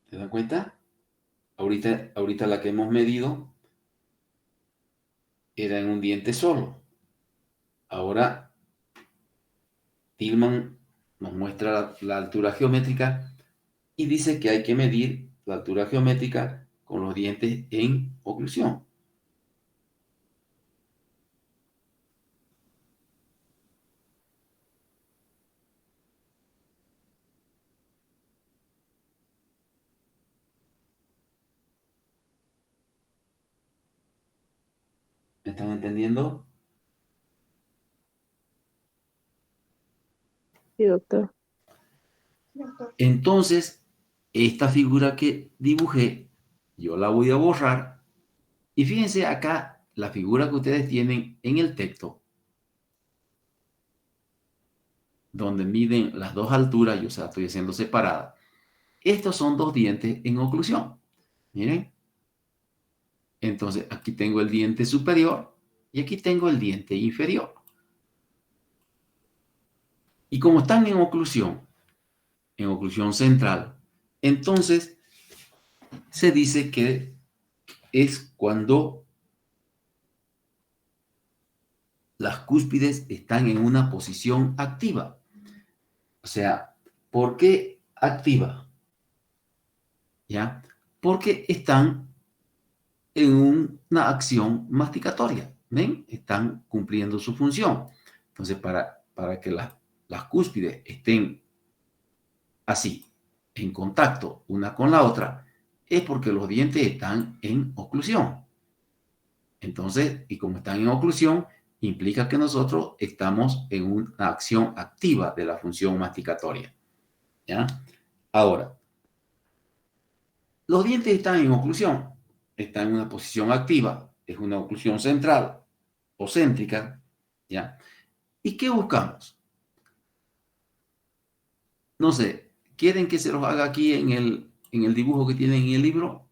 ¿Se dan cuenta? Ahorita la que hemos medido era en un diente solo. Ahora, Tillman nos muestra la altura geométrica y dice que hay que medir la altura geométrica con los dientes en oclusión. ¿Me están entendiendo? Sí, doctor. Entonces, esta figura que dibujé, yo la voy a borrar. Y fíjense acá la figura que ustedes tienen en el texto, donde miden las dos alturas, yo se la estoy haciendo separada. Estos son dos dientes en oclusión. Miren. Entonces, aquí tengo el diente superior y aquí tengo el diente inferior. Y como están en oclusión central, entonces se dice que es cuando las cúspides están en una posición activa. O sea, ¿por qué activa? ¿Ya? Porque están en una acción masticatoria. ¿Ven? Están cumpliendo su función. Entonces, para que las cúspides estén así, en contacto una con la otra, es porque los dientes están en oclusión. Entonces, y como están en oclusión, implica que nosotros estamos en una acción activa de la función masticatoria. ¿Ya? Ahora, los dientes están en oclusión, están en una posición activa, es una oclusión central o céntrica. ¿Ya? ¿Y qué buscamos? No sé, ¿quieren que se los haga aquí en el dibujo que tienen en el libro?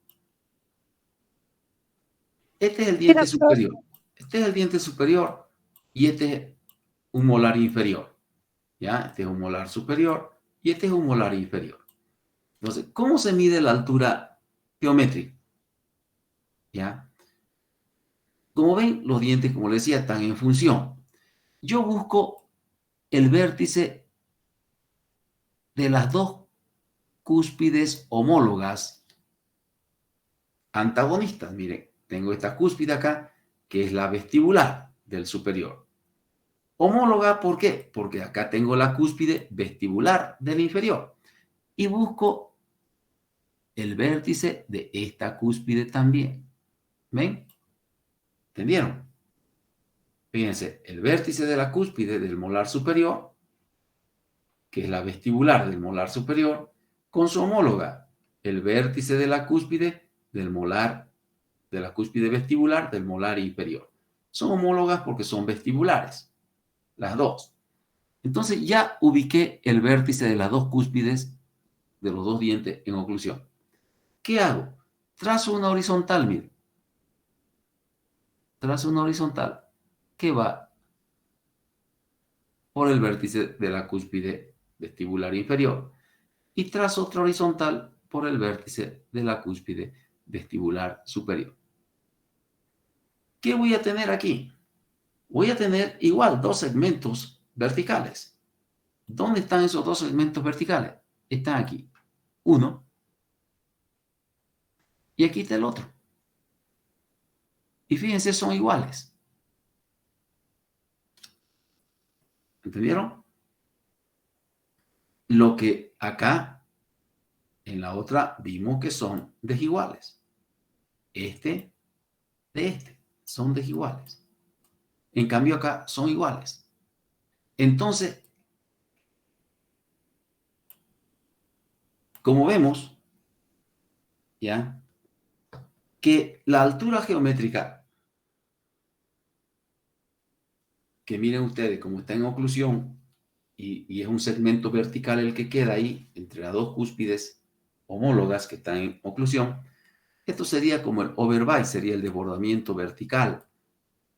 Este es el diente superior. Este es el diente superior y este es un molar inferior. ¿Ya? Este es un molar superior y este es un molar inferior. Entonces, ¿cómo se mide la altura geométrica? ¿Ya? Como ven, los dientes, como les decía, están en función. Yo busco el vértice de las dos cúspides homólogas antagonistas. Miren, tengo esta cúspide acá, que es la vestibular del superior. Homóloga, ¿por qué? Porque acá tengo la cúspide vestibular del inferior. Y busco el vértice de esta cúspide también. ¿Ven? ¿Entendieron? Fíjense, el vértice de la cúspide del molar superior, que es la vestibular del molar superior, con su homóloga, el vértice de la cúspide del molar, de la cúspide vestibular del molar inferior. Son homólogas porque son vestibulares, las dos. Entonces ya ubiqué el vértice de las dos cúspides de los dos dientes en oclusión. ¿Qué hago? Trazo una horizontal, miren. Trazo una horizontal que va por el vértice de la cúspide vestibular inferior y trazo otra horizontal por el vértice de la cúspide vestibular superior. ¿Qué voy a tener aquí? Voy a tener igual dos segmentos verticales. ¿Dónde están esos dos segmentos verticales? Están aquí. Uno. Y aquí está el otro. Y fíjense, son iguales. ¿Entendieron? Lo que acá en la otra vimos que son desiguales. Este de este son desiguales. En cambio acá son iguales. Entonces, como vemos, ya, que la altura geométrica, que miren ustedes, como está en oclusión y es un segmento vertical el que queda ahí entre las dos cúspides homólogas que están en oclusión, esto sería como el overbite, sería el desbordamiento vertical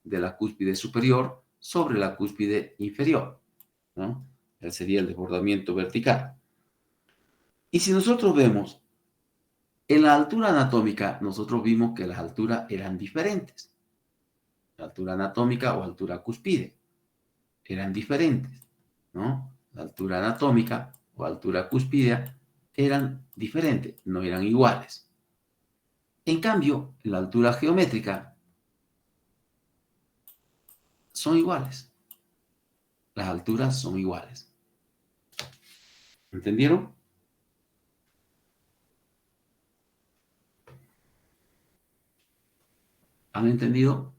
de la cúspide superior sobre la cúspide inferior, ¿no? Ese sería el desbordamiento vertical. Y si nosotros vemos, en la altura anatómica, nosotros vimos que las alturas eran diferentes. La altura anatómica o altura cúspide eran diferentes, ¿no? La altura anatómica o altura cúspide eran diferentes, no eran iguales. En cambio, la altura geométrica son iguales. Las alturas son iguales. ¿Entendieron? ¿Han entendido?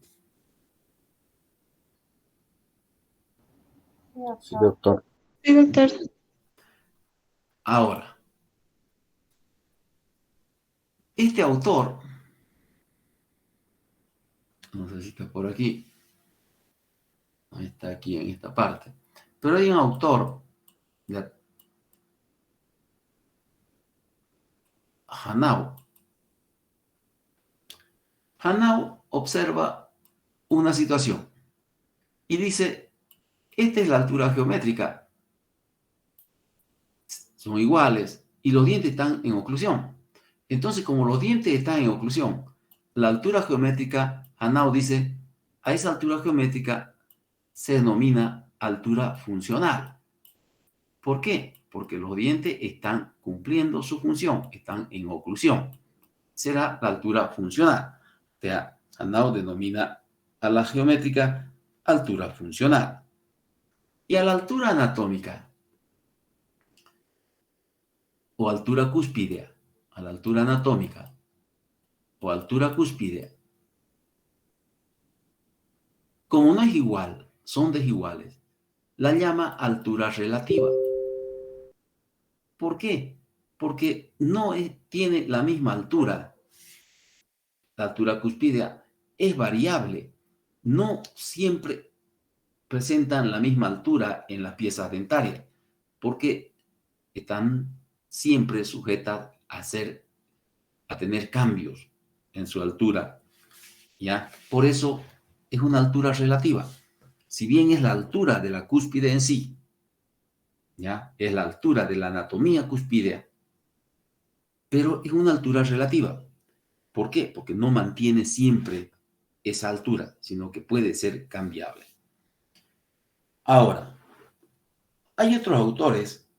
Sí, doctor. Sí, doctor. Ahora, este autor, no sé si está por aquí, está aquí en esta parte, pero hay un autor, ya, Hanau. Hanau observa una situación y dice, esta es la altura geométrica, son iguales y los dientes están en oclusión. Entonces, como los dientes están en oclusión, la altura geométrica, Hanau dice, a esa altura geométrica se denomina altura funcional. ¿Por qué? Porque los dientes están cumpliendo su función, están en oclusión. Será la altura funcional. O sea, Hanau denomina a la geométrica altura funcional. Y a la altura anatómica, o altura cúspidea, a la altura anatómica, o altura cúspidea, como no es igual, son desiguales, la llama altura relativa. ¿Por qué? Porque no tiene la misma altura. La altura cúspidea es variable. No siempre presentan la misma altura en las piezas dentarias, porque están siempre sujetas a tener cambios en su altura, ¿ya? Por eso es una altura relativa. Si bien es la altura de la cúspide en sí, ¿ya? Es la altura de la anatomía cúspidea, pero es una altura relativa. ¿Por qué? Porque no mantiene siempre esa altura, sino que puede ser cambiable. Ahora, hay otros autores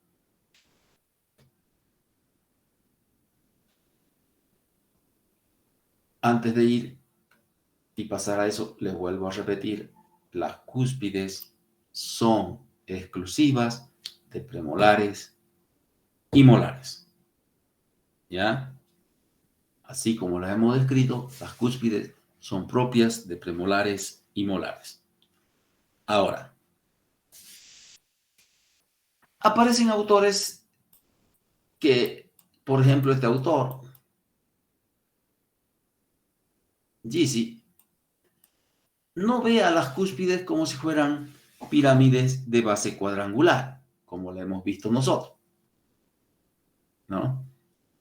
antes de ir y pasar a eso, les vuelvo a repetir, las cúspides son exclusivas de premolares y molares. ¿Ya? Así como las hemos descrito, las cúspides son propias de premolares y molares. Ahora, aparecen autores que, por ejemplo, este autor, Gysi, no ve a las cúspides como si fueran pirámides de base cuadrangular, como la hemos visto nosotros, ¿no?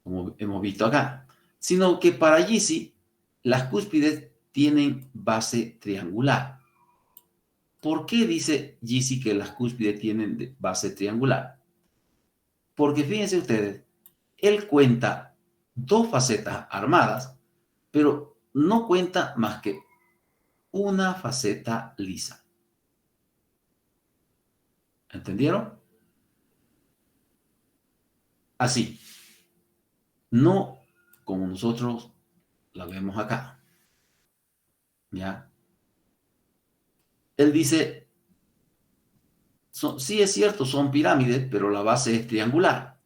Como hemos visto acá, sino que para Gysi las cúspides tienen base triangular. ¿Por qué dice Gysi que las cúspides tienen base triangular? Porque fíjense ustedes, él cuenta dos facetas armadas, pero no cuenta más que una faceta lisa. ¿Entendieron? Así, no como nosotros la vemos acá. ¿Ya? Él dice, sí es cierto, son pirámides, pero la base es triangular.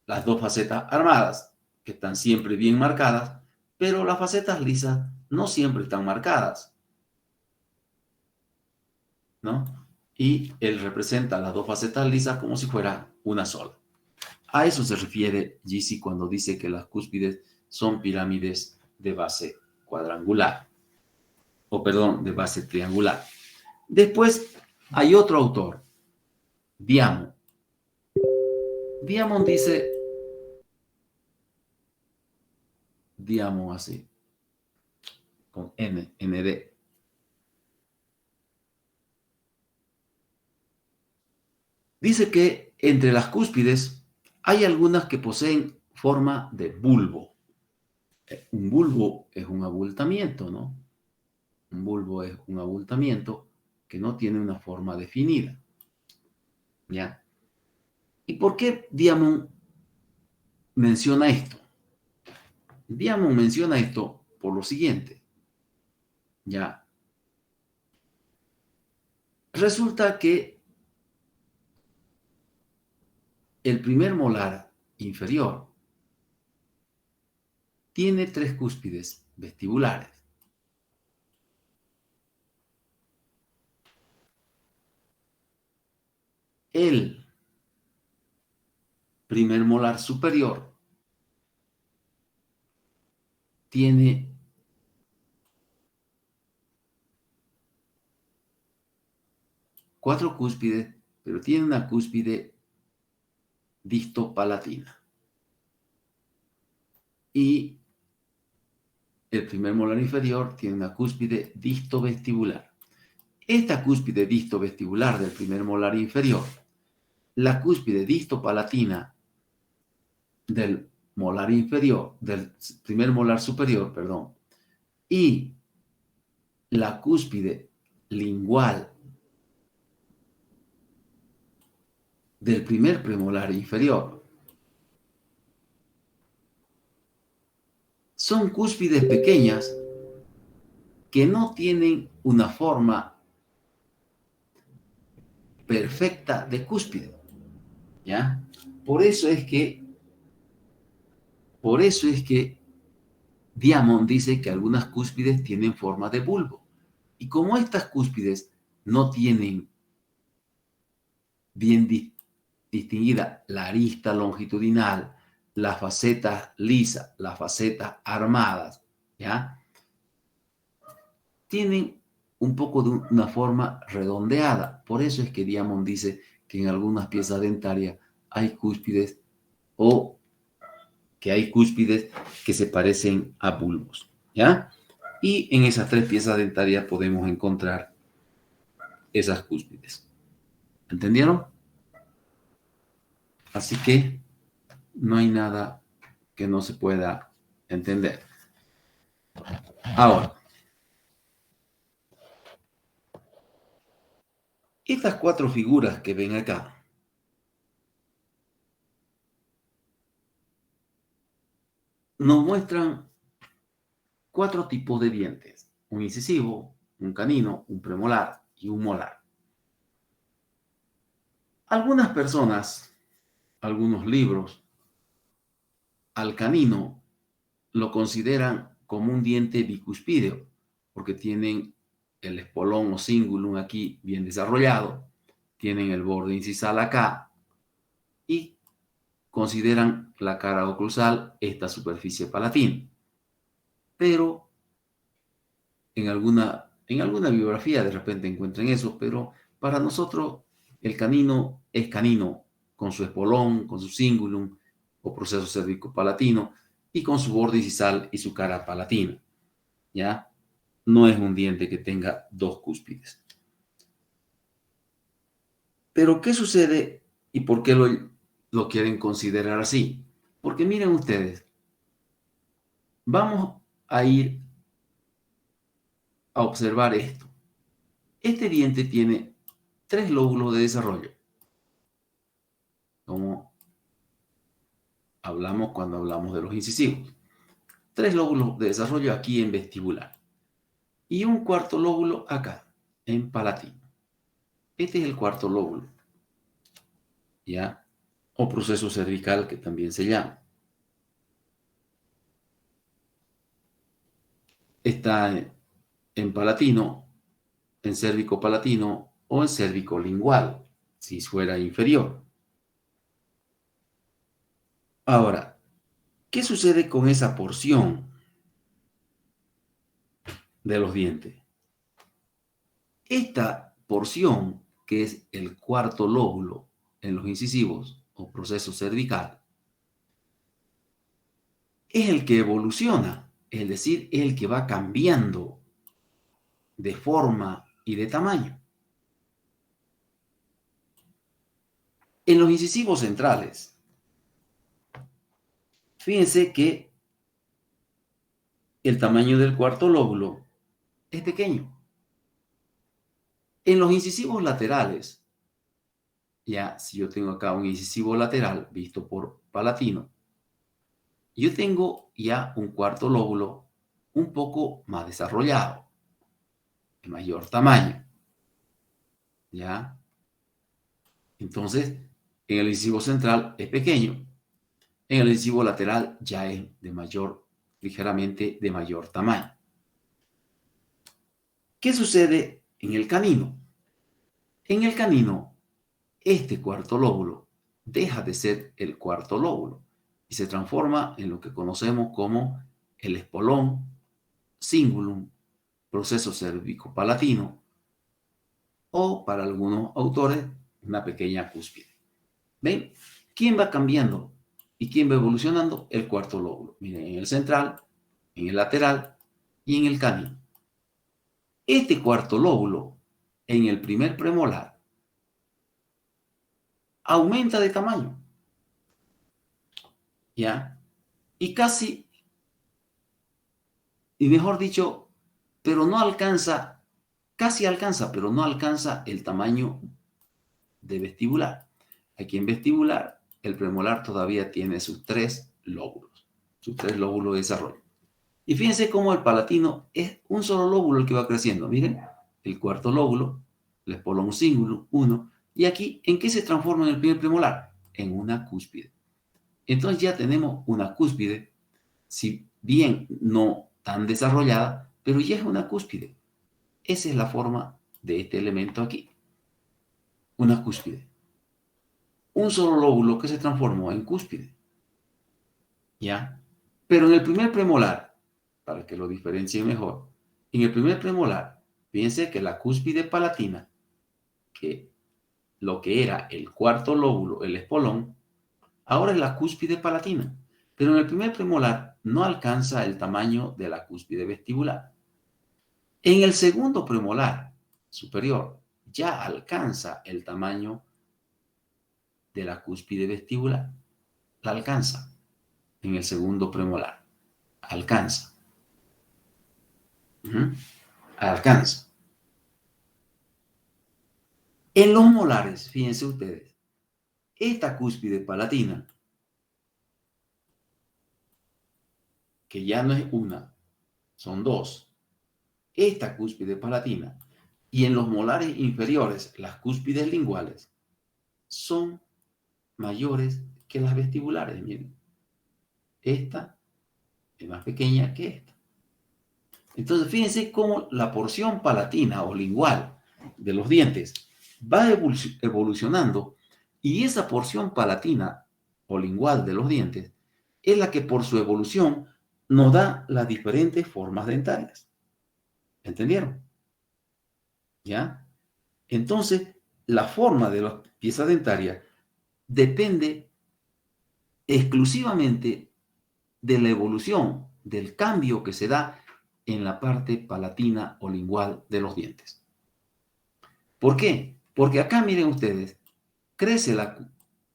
Las dos facetas armadas, que están siempre bien marcadas, pero las facetas lisas no siempre están marcadas, ¿no? Y él representa las dos facetas lisas como si fuera una sola. A eso se refiere Gysi cuando dice que las cúspides son pirámides de base cuadrangular, o perdón, de base triangular. Después hay otro autor, Diamond. Diamond dice, Diamond así, con ND. Dice que entre las cúspides hay algunas que poseen forma de bulbo. Un bulbo es un abultamiento, ¿no? Un bulbo es un abultamiento que no tiene una forma definida. ¿Ya? ¿Y por qué Diamond menciona esto? Diamond menciona esto por lo siguiente. ¿Ya? Resulta que el primer molar inferior tiene tres cúspides vestibulares. . el primer molar superior tiene cuatro cúspides, pero tiene una cúspide distopalatina. Y el primer molar inferior tiene una cúspide distovestibular. Esta cúspide distovestibular del primer molar inferior, la cúspide distopalatina del molar inferior, del primer molar superior, perdón, y la cúspide lingual del primer premolar inferior son cúspides pequeñas que no tienen una forma perfecta de cúspide, ¿ya? Por eso es que Diamond dice que algunas cúspides tienen forma de bulbo. Y como estas cúspides no tienen bien distinguida la arista longitudinal, las facetas lisas, las facetas armadas, ¿ya? Tienen un poco de una forma redondeada. Por eso es que Diamond dice que en algunas piezas dentarias hay cúspides o que hay cúspides que se parecen a bulbos, ¿ya? Y en esas tres piezas dentarias podemos encontrar esas cúspides. ¿Entendieron? Así que no hay nada que no se pueda entender. Ahora, estas cuatro figuras que ven acá nos muestran cuatro tipos de dientes: un incisivo, un canino, un premolar y un molar. Algunas personas, algunos libros, al canino lo consideran como un diente bicuspídeo, porque tienen el espolón o cingulum aquí bien desarrollado, tienen el borde incisal acá y consideran la cara oclusal esta superficie palatina. Pero en alguna bibliografía de repente encuentren eso, pero para nosotros el canino es canino, con su espolón, con su cingulum o proceso cérvico-palatino y con su borde incisal y su cara palatina, ¿ya? No es un diente que tenga dos cúspides. Pero ¿qué sucede y por qué lo quieren considerar así? Porque miren ustedes, vamos a ir a observar esto. Este diente tiene tres lóbulos de desarrollo, como hablamos cuando hablamos de los incisivos. Tres lóbulos de desarrollo aquí en vestibular y un cuarto lóbulo acá en palatino. Este es el cuarto lóbulo, ¿ya? O proceso cervical, que también se llama. Está en palatino, en cérvico palatino o en cérvico lingual, si fuera inferior. Ahora, ¿qué sucede con esa porción de los dientes? Esta porción, que es el cuarto lóbulo en los incisivos o proceso cervical, es el que evoluciona, es decir, es el que va cambiando de forma y de tamaño. En los incisivos centrales, fíjense que el tamaño del cuarto lóbulo es pequeño. En los incisivos laterales, ya si yo tengo acá un incisivo lateral visto por palatino, yo tengo ya un cuarto lóbulo un poco más desarrollado, de mayor tamaño, ¿ya? Entonces, en el incisivo central es pequeño, en el incisivo lateral ya es ligeramente de mayor tamaño. ¿Qué sucede en el canino? En el canino, este cuarto lóbulo deja de ser el cuarto lóbulo y se transforma en lo que conocemos como el espolón, cingulum, proceso cérvico-palatino o, para algunos autores, una pequeña cúspide. ¿Ven? ¿Quién va cambiando y quién va evolucionando? El cuarto lóbulo. Miren, en el central, en el lateral y en el canino. Este cuarto lóbulo, en el primer premolar, aumenta de tamaño. ¿Ya? Y casi, y mejor dicho, pero no alcanza, casi alcanza, pero no alcanza el tamaño de vestibular. Aquí en vestibular, el premolar todavía tiene sus 3 lóbulos de desarrollo. Y fíjense cómo el palatino es un solo lóbulo el que va creciendo. Miren, el cuarto lóbulo, el espolón cingulum, 1. Y aquí, ¿en qué se transforma en el primer premolar? En una cúspide. Entonces ya tenemos una cúspide, si bien no tan desarrollada, pero ya es una cúspide. Esa es la forma de este elemento aquí. Una cúspide. Un solo lóbulo que se transformó en cúspide. ¿Ya? Pero en el primer premolar, para que lo diferencien mejor, en el primer premolar, fíjense que la cúspide palatina, que lo que era el cuarto lóbulo, el espolón, ahora es la cúspide palatina. Pero en el primer premolar no alcanza el tamaño de la cúspide vestibular. En el segundo premolar superior ya alcanza el tamaño de la cúspide vestibular. La alcanza en el segundo premolar. Alcanza. Alcanza. En los molares, fíjense ustedes, esta cúspide palatina, que ya no es una, son 2, esta cúspide palatina, y en los molares inferiores, las cúspides linguales, son mayores que las vestibulares. Miren, esta es más pequeña que esta. Entonces, fíjense cómo la porción palatina o lingual de los dientes va evolucionando, y esa porción palatina o lingual de los dientes es la que por su evolución nos da las diferentes formas dentarias. ¿Entendieron? ¿Ya? Entonces, la forma de las piezas dentarias depende exclusivamente de la evolución, del cambio que se da en la parte palatina o lingual de los dientes. ¿Por qué? Porque acá miren ustedes, crece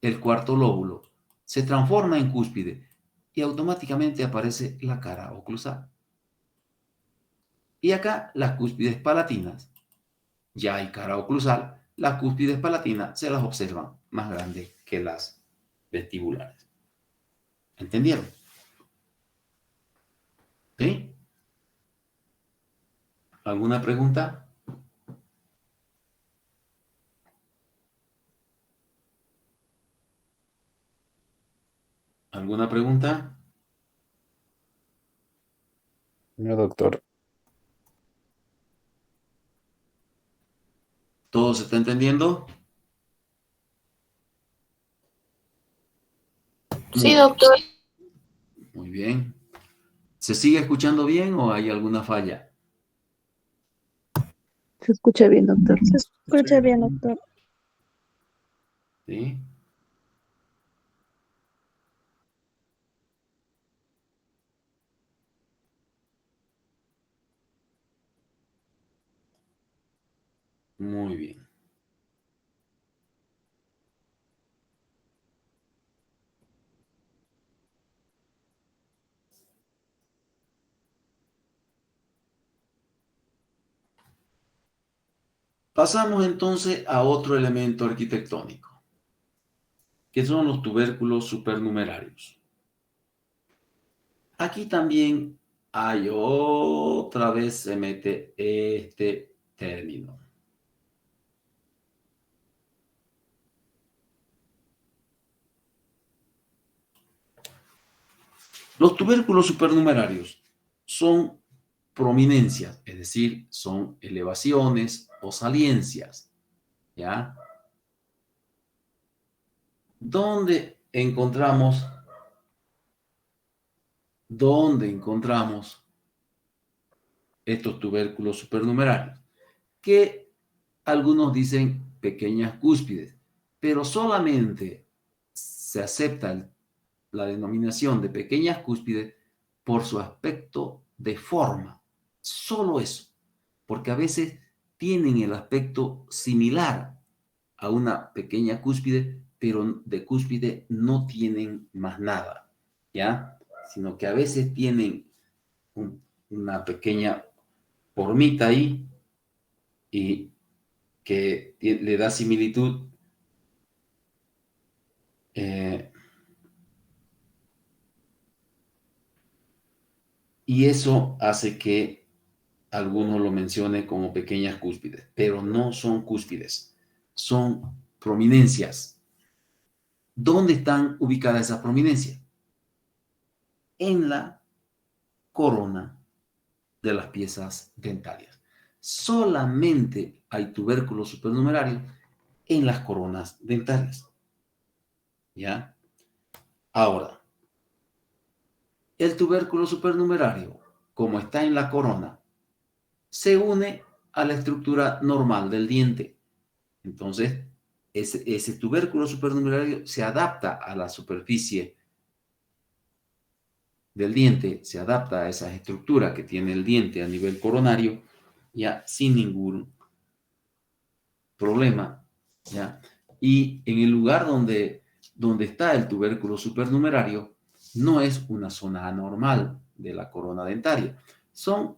el cuarto lóbulo, se transforma en cúspide y automáticamente aparece la cara oclusal. Y acá las cúspides palatinas, ya hay cara oclusal, las cúspides palatinas se las observan más grandes que las vestibulares. ¿Entendieron? ¿Sí? ¿Alguna pregunta? ¿Alguna pregunta? No, doctor. ¿Todo se está entendiendo? Sí, doctor. Muy bien. ¿Se sigue escuchando bien o hay alguna falla? Se escucha bien, doctor. Se escucha bien, doctor. ¿Sí? Muy bien. Pasamos entonces a otro elemento arquitectónico, que son los tubérculos supernumerarios. Aquí también hay otra vez se mete este término. Los tubérculos supernumerarios son prominencias, es decir, son elevaciones o saliencias, ¿ya? ¿Dónde encontramos estos tubérculos supernumerarios? Que algunos dicen pequeñas cúspides, pero solamente se acepta la denominación de pequeñas cúspides por su aspecto de forma. Solo eso, porque a veces tienen el aspecto similar a una pequeña cúspide, pero de cúspide no tienen más nada, ¿ya? Sino que a veces tienen una pequeña formita ahí y que le da similitud y eso hace que algunos lo mencionen como pequeñas cúspides, pero no son cúspides, son prominencias. ¿Dónde están ubicadas esas prominencias? En la corona de las piezas dentarias. Solamente hay tubérculos supernumerarios en las coronas dentarias. ¿Ya? Ahora, el tubérculo supernumerario, como está en la corona, se une a la estructura normal del diente. Entonces, ese tubérculo supernumerario se adapta a la superficie del diente, se adapta a esa estructura que tiene el diente a nivel coronario, ya sin ningún problema, ¿ya? Y en el lugar donde está el tubérculo supernumerario, no es una zona anormal de la corona dentaria. Son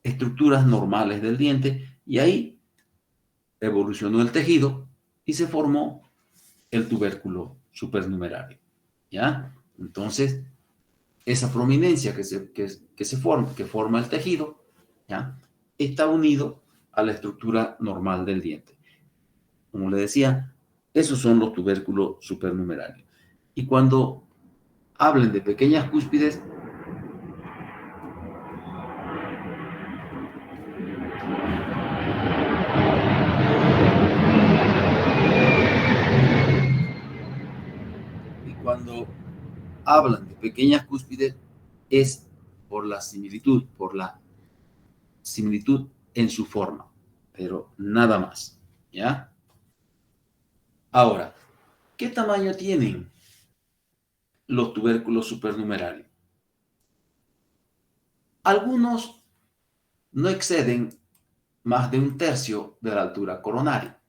estructuras normales del diente y ahí evolucionó el tejido y se formó el tubérculo supernumerario, ¿ya? Entonces, esa prominencia que forma el tejido, ¿ya? Está unido a la estructura normal del diente. Como le decía, esos son los tubérculos supernumerarios. Y cuando hablen de pequeñas cúspides, es por la similitud en su forma, pero nada más, ¿ya? Ahora, ¿qué tamaño tienen los tubérculos supernumerarios? Algunos no exceden más de 1/3 de la altura coronaria,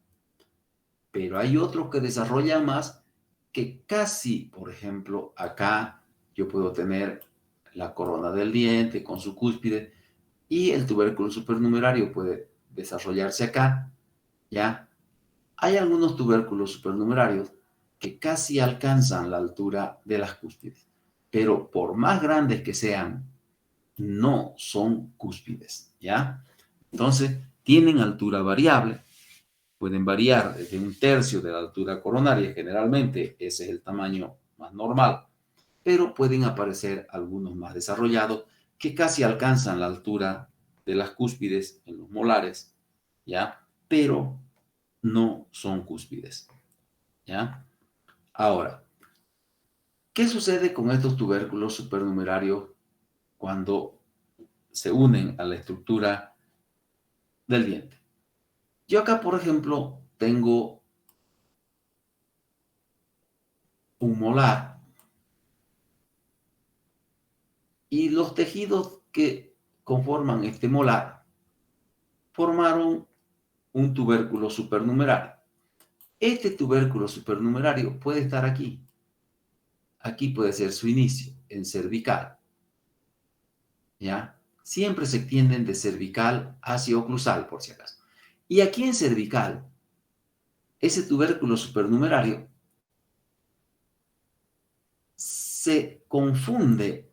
pero hay otros que desarrollan más que casi, por ejemplo, acá yo puedo tener la corona del diente con su cúspide y el tubérculo supernumerario puede desarrollarse acá, ¿ya? Hay algunos tubérculos supernumerarios que casi alcanzan la altura de las cúspides, pero por más grandes que sean, no son cúspides, ¿ya? Entonces, tienen altura variable, pueden variar desde 1/3 de la altura coronaria, generalmente ese es el tamaño más normal, pero pueden aparecer algunos más desarrollados que casi alcanzan la altura de las cúspides en los molares, ¿ya? Pero no son cúspides, ¿ya? Ahora, ¿qué sucede con estos tubérculos supernumerarios cuando se unen a la estructura del diente? Yo acá, por ejemplo, tengo un molar y los tejidos que conforman este molar formaron un tubérculo supernumerario. Este tubérculo supernumerario puede estar aquí. Aquí puede ser su inicio, en cervical. ¿Ya? Siempre se extienden de cervical hacia oclusal, por si acaso. Y aquí en cervical, ese tubérculo supernumerario se confunde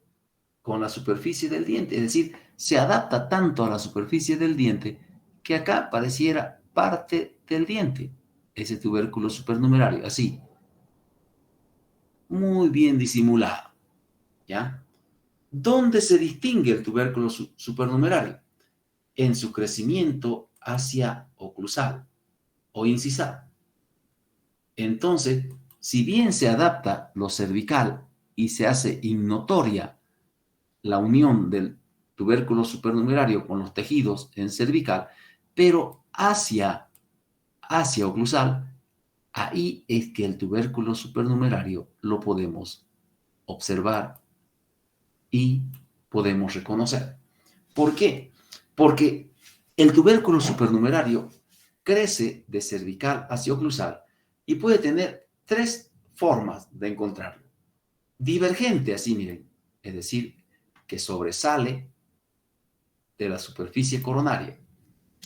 con la superficie del diente, es decir, se adapta tanto a la superficie del diente que acá pareciera parte del diente, ese tubérculo supernumerario, así, muy bien disimulado, ¿ya? ¿Dónde se distingue el tubérculo supernumerario? En su crecimiento hacia oclusal o incisal. Entonces, si bien se adapta lo cervical y se hace innotoria la unión del tubérculo supernumerario con los tejidos en cervical, pero hacia oclusal, ahí es que el tubérculo supernumerario lo podemos observar y podemos reconocer. ¿Por qué? Porque el tubérculo supernumerario crece de cervical hacia oclusal y puede tener tres formas de encontrarlo. Divergente, así miren, es decir, que sobresale de la superficie coronaria.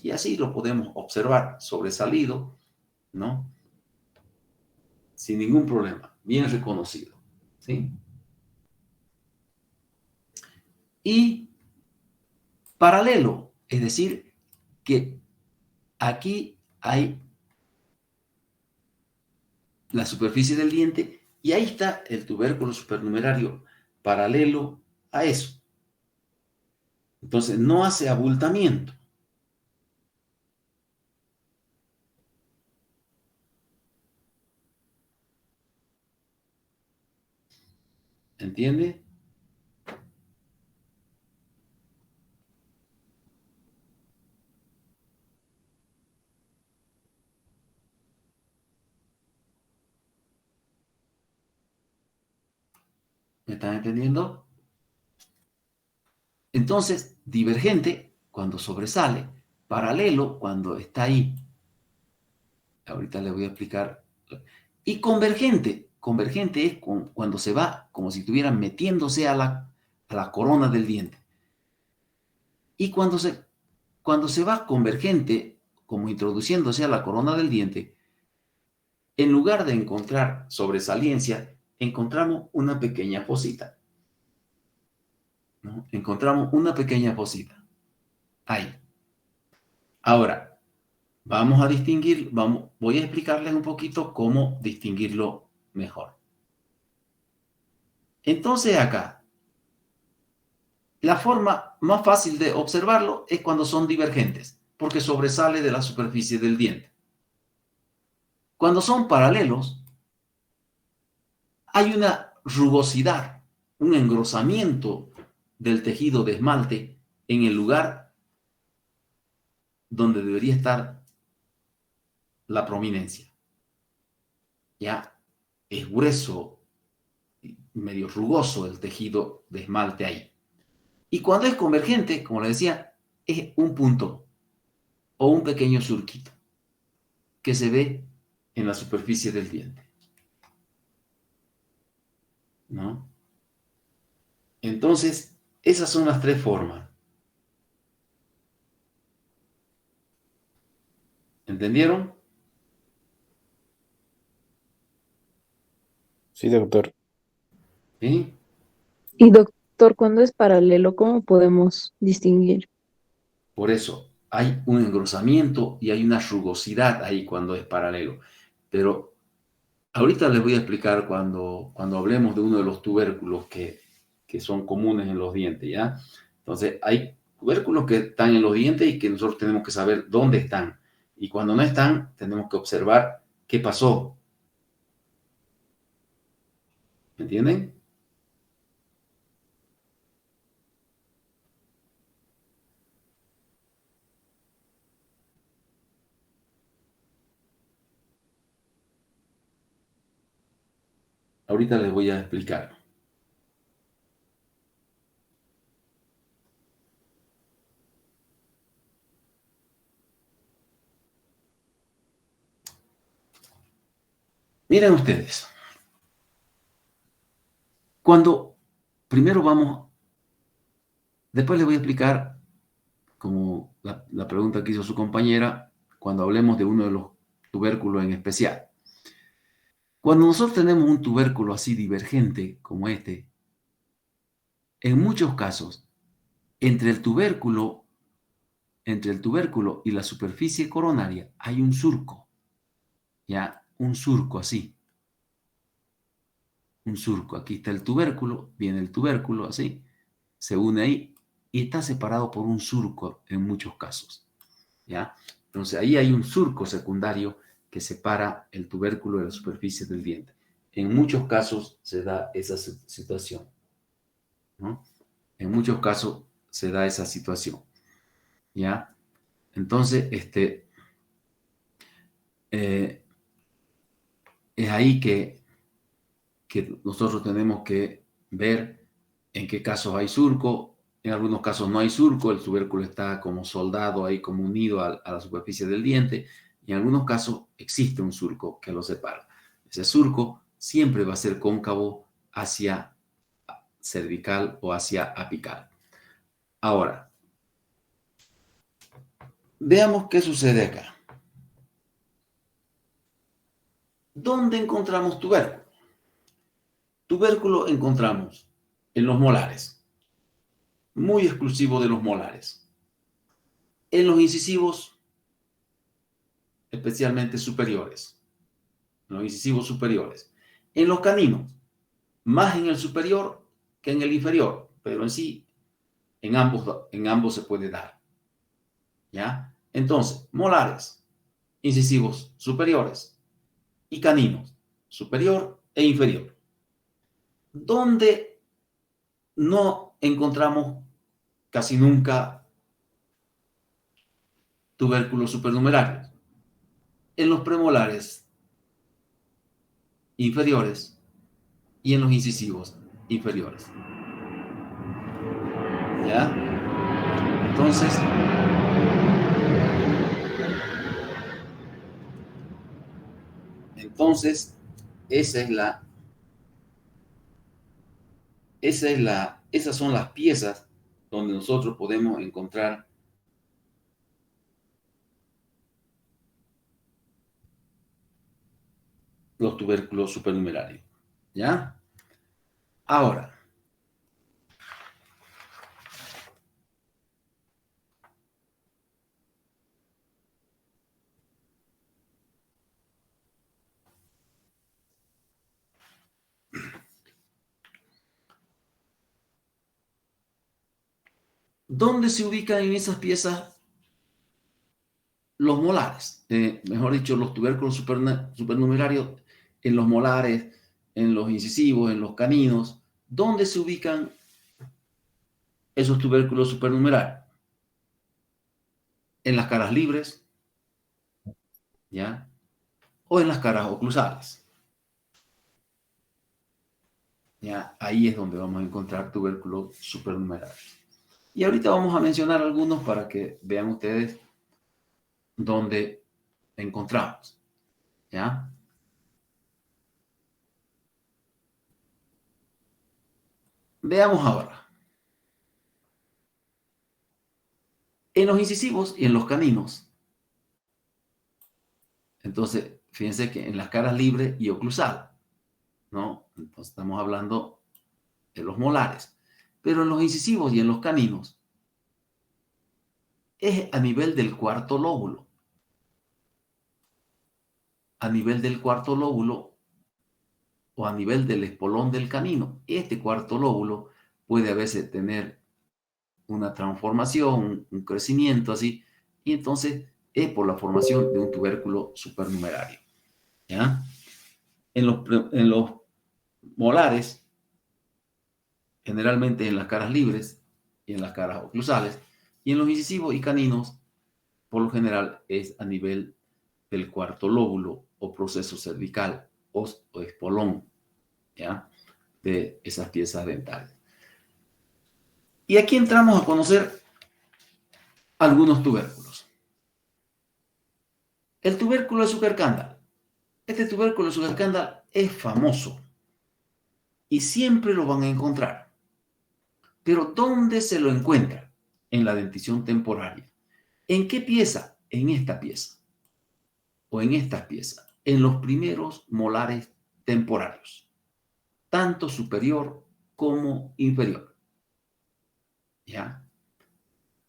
Y así lo podemos observar sobresalido, ¿no? Sin ningún problema, bien reconocido, ¿sí? Y paralelo, es decir, que aquí hay la superficie del diente y ahí está el tubérculo supernumerario paralelo a eso. Entonces, no hace abultamiento. ¿Entiende? ¿Me están entendiendo? Entonces, divergente cuando sobresale, paralelo cuando está ahí. Ahorita les voy a explicar. Y convergente. Convergente es cuando se va como si estuvieran metiéndose a la corona del diente. Y cuando se va convergente, como introduciéndose a la corona del diente, en lugar de encontrar sobresaliencia, encontramos una pequeña fosita, ¿no? Encontramos una pequeña fosita. Ahí. Ahora, vamos a distinguir, voy a explicarles un poquito cómo distinguirlo mejor. Entonces acá, la forma más fácil de observarlo es cuando son divergentes, porque sobresale de la superficie del diente. Cuando son paralelos, hay una rugosidad, un engrosamiento del tejido de esmalte en el lugar donde debería estar la prominencia. Ya es grueso, medio rugoso el tejido de esmalte ahí. Y cuando es convergente, como les decía, es un punto o un pequeño surquito que se ve en la superficie del diente, ¿no? Entonces, esas son las tres formas. ¿Entendieron? Sí, doctor. ¿Sí? Y doctor, cuando es paralelo, ¿cómo podemos distinguir? Por eso, hay un engrosamiento y hay una rugosidad ahí cuando es paralelo. Pero ahorita les voy a explicar cuando hablemos de uno de los tubérculos que son comunes en los dientes, ¿ya? Entonces, hay tubérculos que están en los dientes y que nosotros tenemos que saber dónde están. Y cuando no están, tenemos que observar qué pasó. ¿Me entienden? Ahorita les voy a explicar. Miren ustedes. Después les voy a explicar, como la pregunta que hizo su compañera, cuando hablemos de uno de los tubérculos en especial. Cuando nosotros tenemos un tubérculo así divergente como este, en muchos casos, entre el tubérculo y la superficie coronaria hay un surco, ya, un surco así. Un surco, aquí está el tubérculo, viene el tubérculo así, se une ahí y está separado por un surco en muchos casos, ¿ya? Entonces ahí hay un surco secundario que separa el tubérculo de la superficie del diente. En muchos casos se da esa situación, ¿no? En muchos casos se da esa situación, ¿ya? Entonces, es ahí que nosotros tenemos que ver en qué casos hay surco. En algunos casos no hay surco, el tubérculo está como soldado ahí, como unido a la superficie del diente, y en algunos casos existe un surco que lo separa. Ese surco siempre va a ser cóncavo hacia cervical o hacia apical. Ahora, veamos qué sucede acá. ¿Dónde encontramos tubérculo? Tubérculo encontramos en los molares, muy exclusivo de los molares. En los incisivos, especialmente superiores. En los incisivos superiores. En los caninos, más en el superior que en el inferior, pero en sí, en ambos se puede dar. ¿Ya? Entonces, molares, incisivos superiores y caninos, superior e inferior. ¿Dónde no encontramos casi nunca tubérculos supernumerarios? En los premolares inferiores y en los incisivos inferiores. ¿Ya? Entonces, esas son las piezas donde nosotros podemos encontrar los tubérculos supernumerarios. ¿Ya? Ahora, ¿dónde se ubican en esas piezas los molares? Mejor dicho, los tubérculos supernumerarios en los molares, en los incisivos, en los caninos. ¿Dónde se ubican esos tubérculos supernumerarios? En las caras libres, ¿ya? O en las caras oclusales. ¿Ya? Ahí es donde vamos a encontrar tubérculos supernumerarios. Y ahorita vamos a mencionar algunos para que vean ustedes dónde encontramos. ¿Ya? Veamos ahora. En los incisivos y en los caninos. Entonces, fíjense que en las caras libres y oclusal, ¿no? Entonces, estamos hablando de los molares. Pero en los incisivos y en los caninos es a nivel del cuarto lóbulo. A nivel del cuarto lóbulo o a nivel del espolón del canino. Este cuarto lóbulo puede a veces tener una transformación, un crecimiento así, y entonces es por la formación de un tubérculo supernumerario. ¿Ya? En los molares, generalmente en las caras libres y en las caras oclusales, y en los incisivos y caninos, por lo general es a nivel del cuarto lóbulo o proceso cervical o espolón, ¿ya? De esas piezas dentales. Y aquí entramos a conocer algunos tubérculos. El tubérculo de Zuckerkandl. Este tubérculo de Zuckerkandl es famoso y siempre lo van a encontrar. Pero ¿dónde se lo encuentra? En la dentición temporaria. ¿En qué pieza? En esta pieza. O en estas piezas. En los primeros molares temporarios. Tanto superior como inferior. ¿Ya?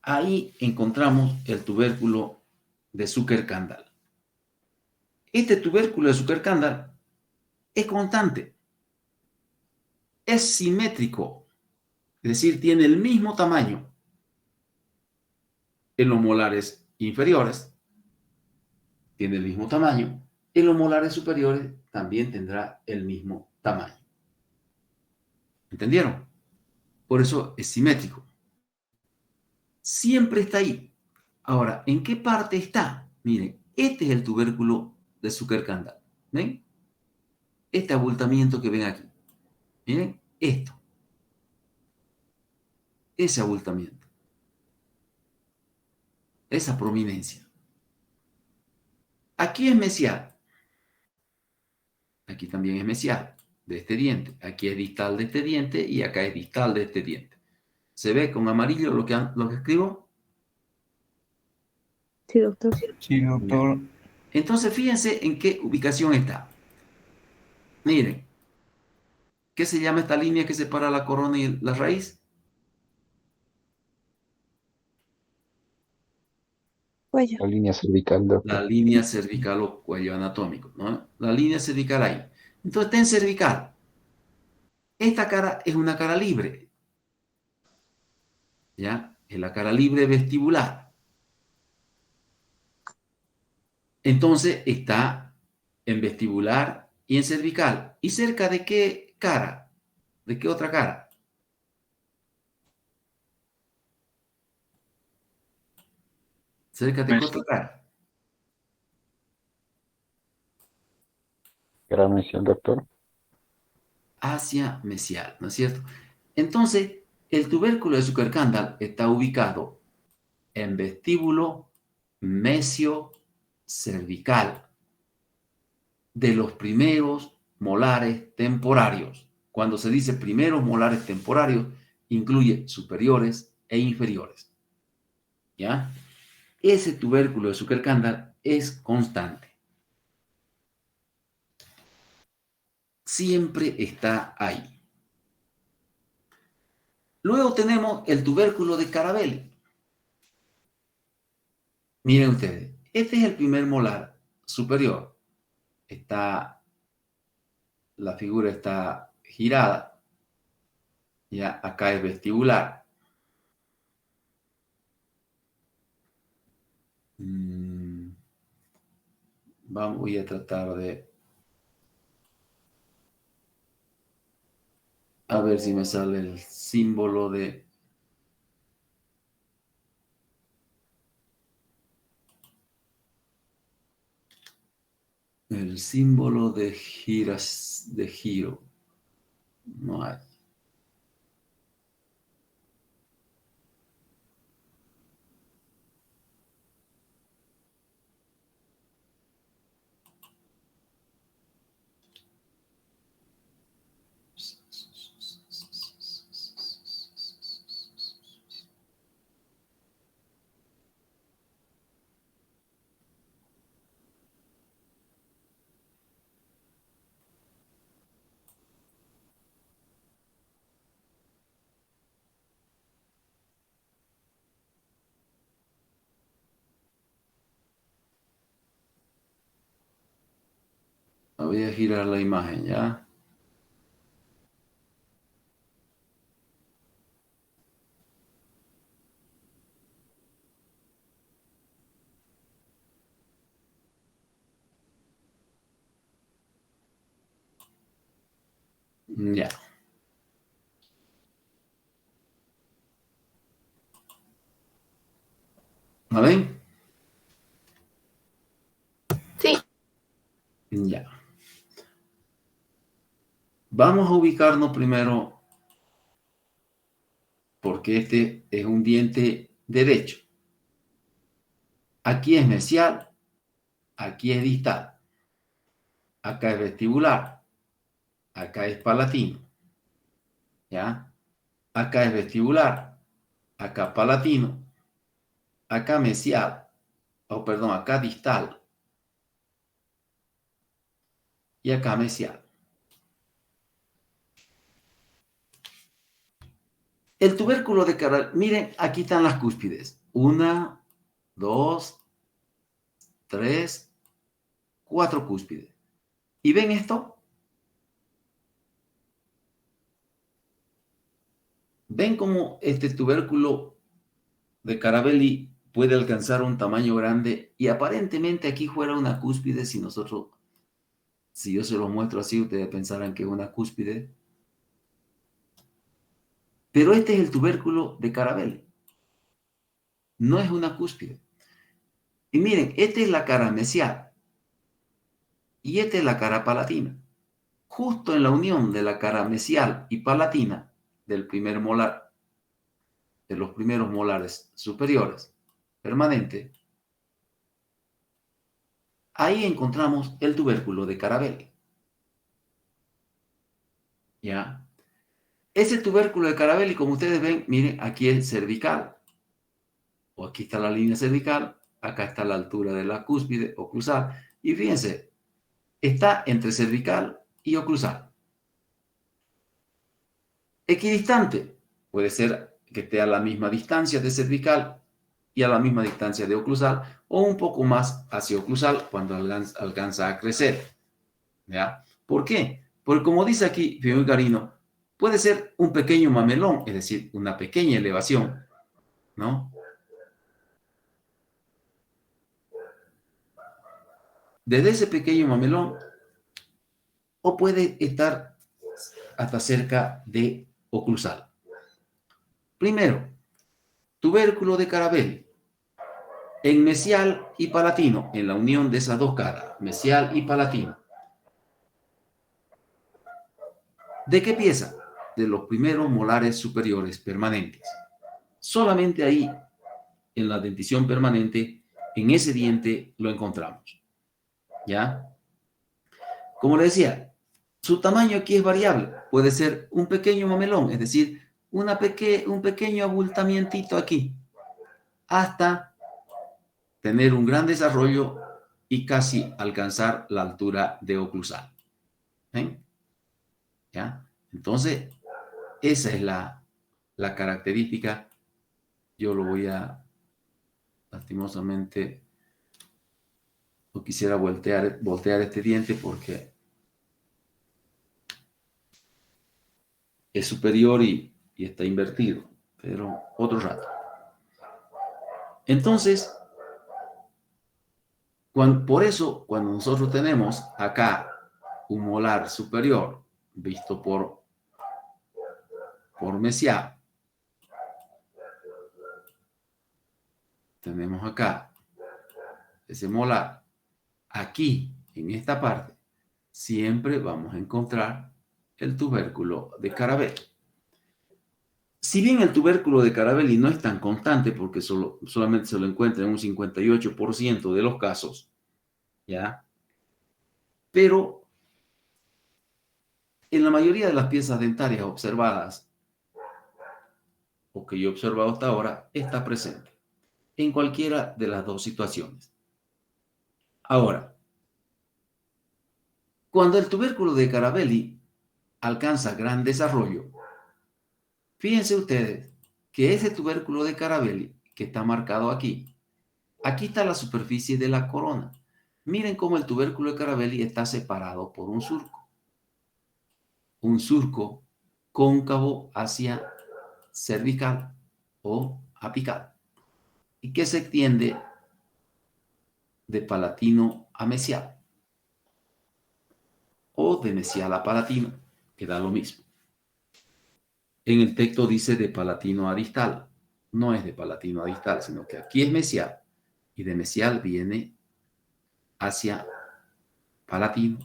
Ahí encontramos el tubérculo de Zuckerkandl. Este tubérculo de Zuckerkandl es constante. Es simétrico. Es decir, tiene el mismo tamaño en los molares inferiores. Tiene el mismo tamaño en los molares superiores también tendrá el mismo tamaño. ¿Entendieron? Por eso es simétrico. Siempre está ahí. Ahora, ¿en qué parte está? Miren, este es el tubérculo de Zuckerkandl. ¿Ven? Este abultamiento que ven aquí. Miren, esto. Ese abultamiento. Esa prominencia. Aquí es mesial. Aquí también es mesial de este diente. Aquí es distal de este diente y acá es distal de este diente. ¿Se ve con amarillo lo que escribo? Sí, doctor. Sí, doctor. Entonces, fíjense en qué ubicación está. Miren, ¿qué se llama esta línea que separa la corona y la raíz? Cuello. La línea cervical, La doctor. línea cervical o cuello anatómico, ¿no? La línea cervical ahí. Entonces, está en cervical. Esta cara es una cara libre. ¿Ya? Es la cara libre vestibular. Entonces, está en vestibular y en cervical. ¿Y cerca de qué cara? ¿De qué otra cara? ¿Cerca de qué otra cara? Gran misión, doctor. Hacia mesial, ¿no es cierto? Entonces, el tubérculo de Zuckerkandl está ubicado en vestíbulo mesio-cervical de los primeros molares temporarios. Cuando se dice primeros molares temporarios, incluye superiores e inferiores. ¿Ya? Ese tubérculo de Zuckerkandl es constante. Siempre está ahí. Luego tenemos el tubérculo de Carabelli. Miren ustedes, este es el primer molar superior. La figura está girada. Ya acá es vestibular. Voy a tratar de... A ver si me sale el símbolo de... El símbolo de giro. No hay. Voy a girar la imagen, ¿ya? Ya. ¿La ven? Sí. Ya. Vamos a ubicarnos primero porque este es un diente derecho. Aquí es mesial, aquí es distal. Acá es vestibular, acá es palatino. ¿Ya? Acá es vestibular, acá palatino, acá mesial, acá distal y acá mesial. El tubérculo de Carabelli, miren, aquí están las cúspides. 1, 2, 3, 4 cúspides. ¿Y ven esto? ¿Ven cómo este tubérculo de Carabelli puede alcanzar un tamaño grande y aparentemente aquí fuera una cúspide si nosotros Si yo se los muestro así, ustedes pensarán que es una cúspide. Pero este es el tubérculo de Carabelli. No es una cúspide. Y miren, esta es la cara mesial. Y esta es la cara palatina. Justo en la unión de la cara mesial y palatina del primer molar, de los primeros molares superiores, permanente, ahí encontramos el tubérculo de Carabelli. ¿Ya? Ese tubérculo de Carabelli, como ustedes ven, miren, aquí es cervical. O aquí está la línea cervical, acá está la altura de la cúspide oclusal. Y fíjense, está entre cervical y oclusal. Equidistante, puede ser que esté a la misma distancia de cervical y a la misma distancia de oclusal, o un poco más hacia oclusal cuando alcanza a crecer. ¿Ya? ¿Por qué? Porque como dice aquí Fidel Garino, puede ser un pequeño mamelón, es decir, una pequeña elevación, ¿no? Desde ese pequeño mamelón, o puede estar hasta cerca de oclusal. Primero, tubérculo de Carabelli, en mesial y palatino, en la unión de esas dos caras, mesial y palatino. ¿De qué pieza? De los primeros molares superiores permanentes. Solamente ahí, en la dentición permanente, en ese diente lo encontramos. ¿Ya? Como le decía, su tamaño aquí es variable. Puede ser un pequeño mamelón, es decir, un pequeño abultamientito aquí, hasta tener un gran desarrollo y casi alcanzar la altura de oclusal. ¿Ven? ¿Ya? Entonces, esa es la característica. Yo lo voy a, lastimosamente, no quisiera voltear este diente porque es superior y está invertido, pero otro rato. Entonces, por eso, cuando nosotros tenemos acá un molar superior visto por mesial, tenemos acá ese molar, aquí en esta parte, siempre vamos a encontrar el tubérculo de Carabelli. Si bien el tubérculo de Carabelli no es tan constante porque solamente se lo encuentra en un 58% de los casos, ¿ya? Pero en la mayoría de las piezas dentarias observadas, o que yo he observado hasta ahora, está presente en cualquiera de las dos situaciones. Ahora, cuando el tubérculo de Carabelli alcanza gran desarrollo, fíjense ustedes que ese tubérculo de Carabelli, que está marcado aquí está la superficie de la corona. Miren cómo el tubérculo de Carabelli está separado por un surco cóncavo hacia cervical o apical, y que se extiende de palatino a mesial, o de mesial a palatino, que da lo mismo. En el texto dice de palatino a distal. No es de palatino a distal, sino que aquí es mesial, y de mesial viene hacia palatino,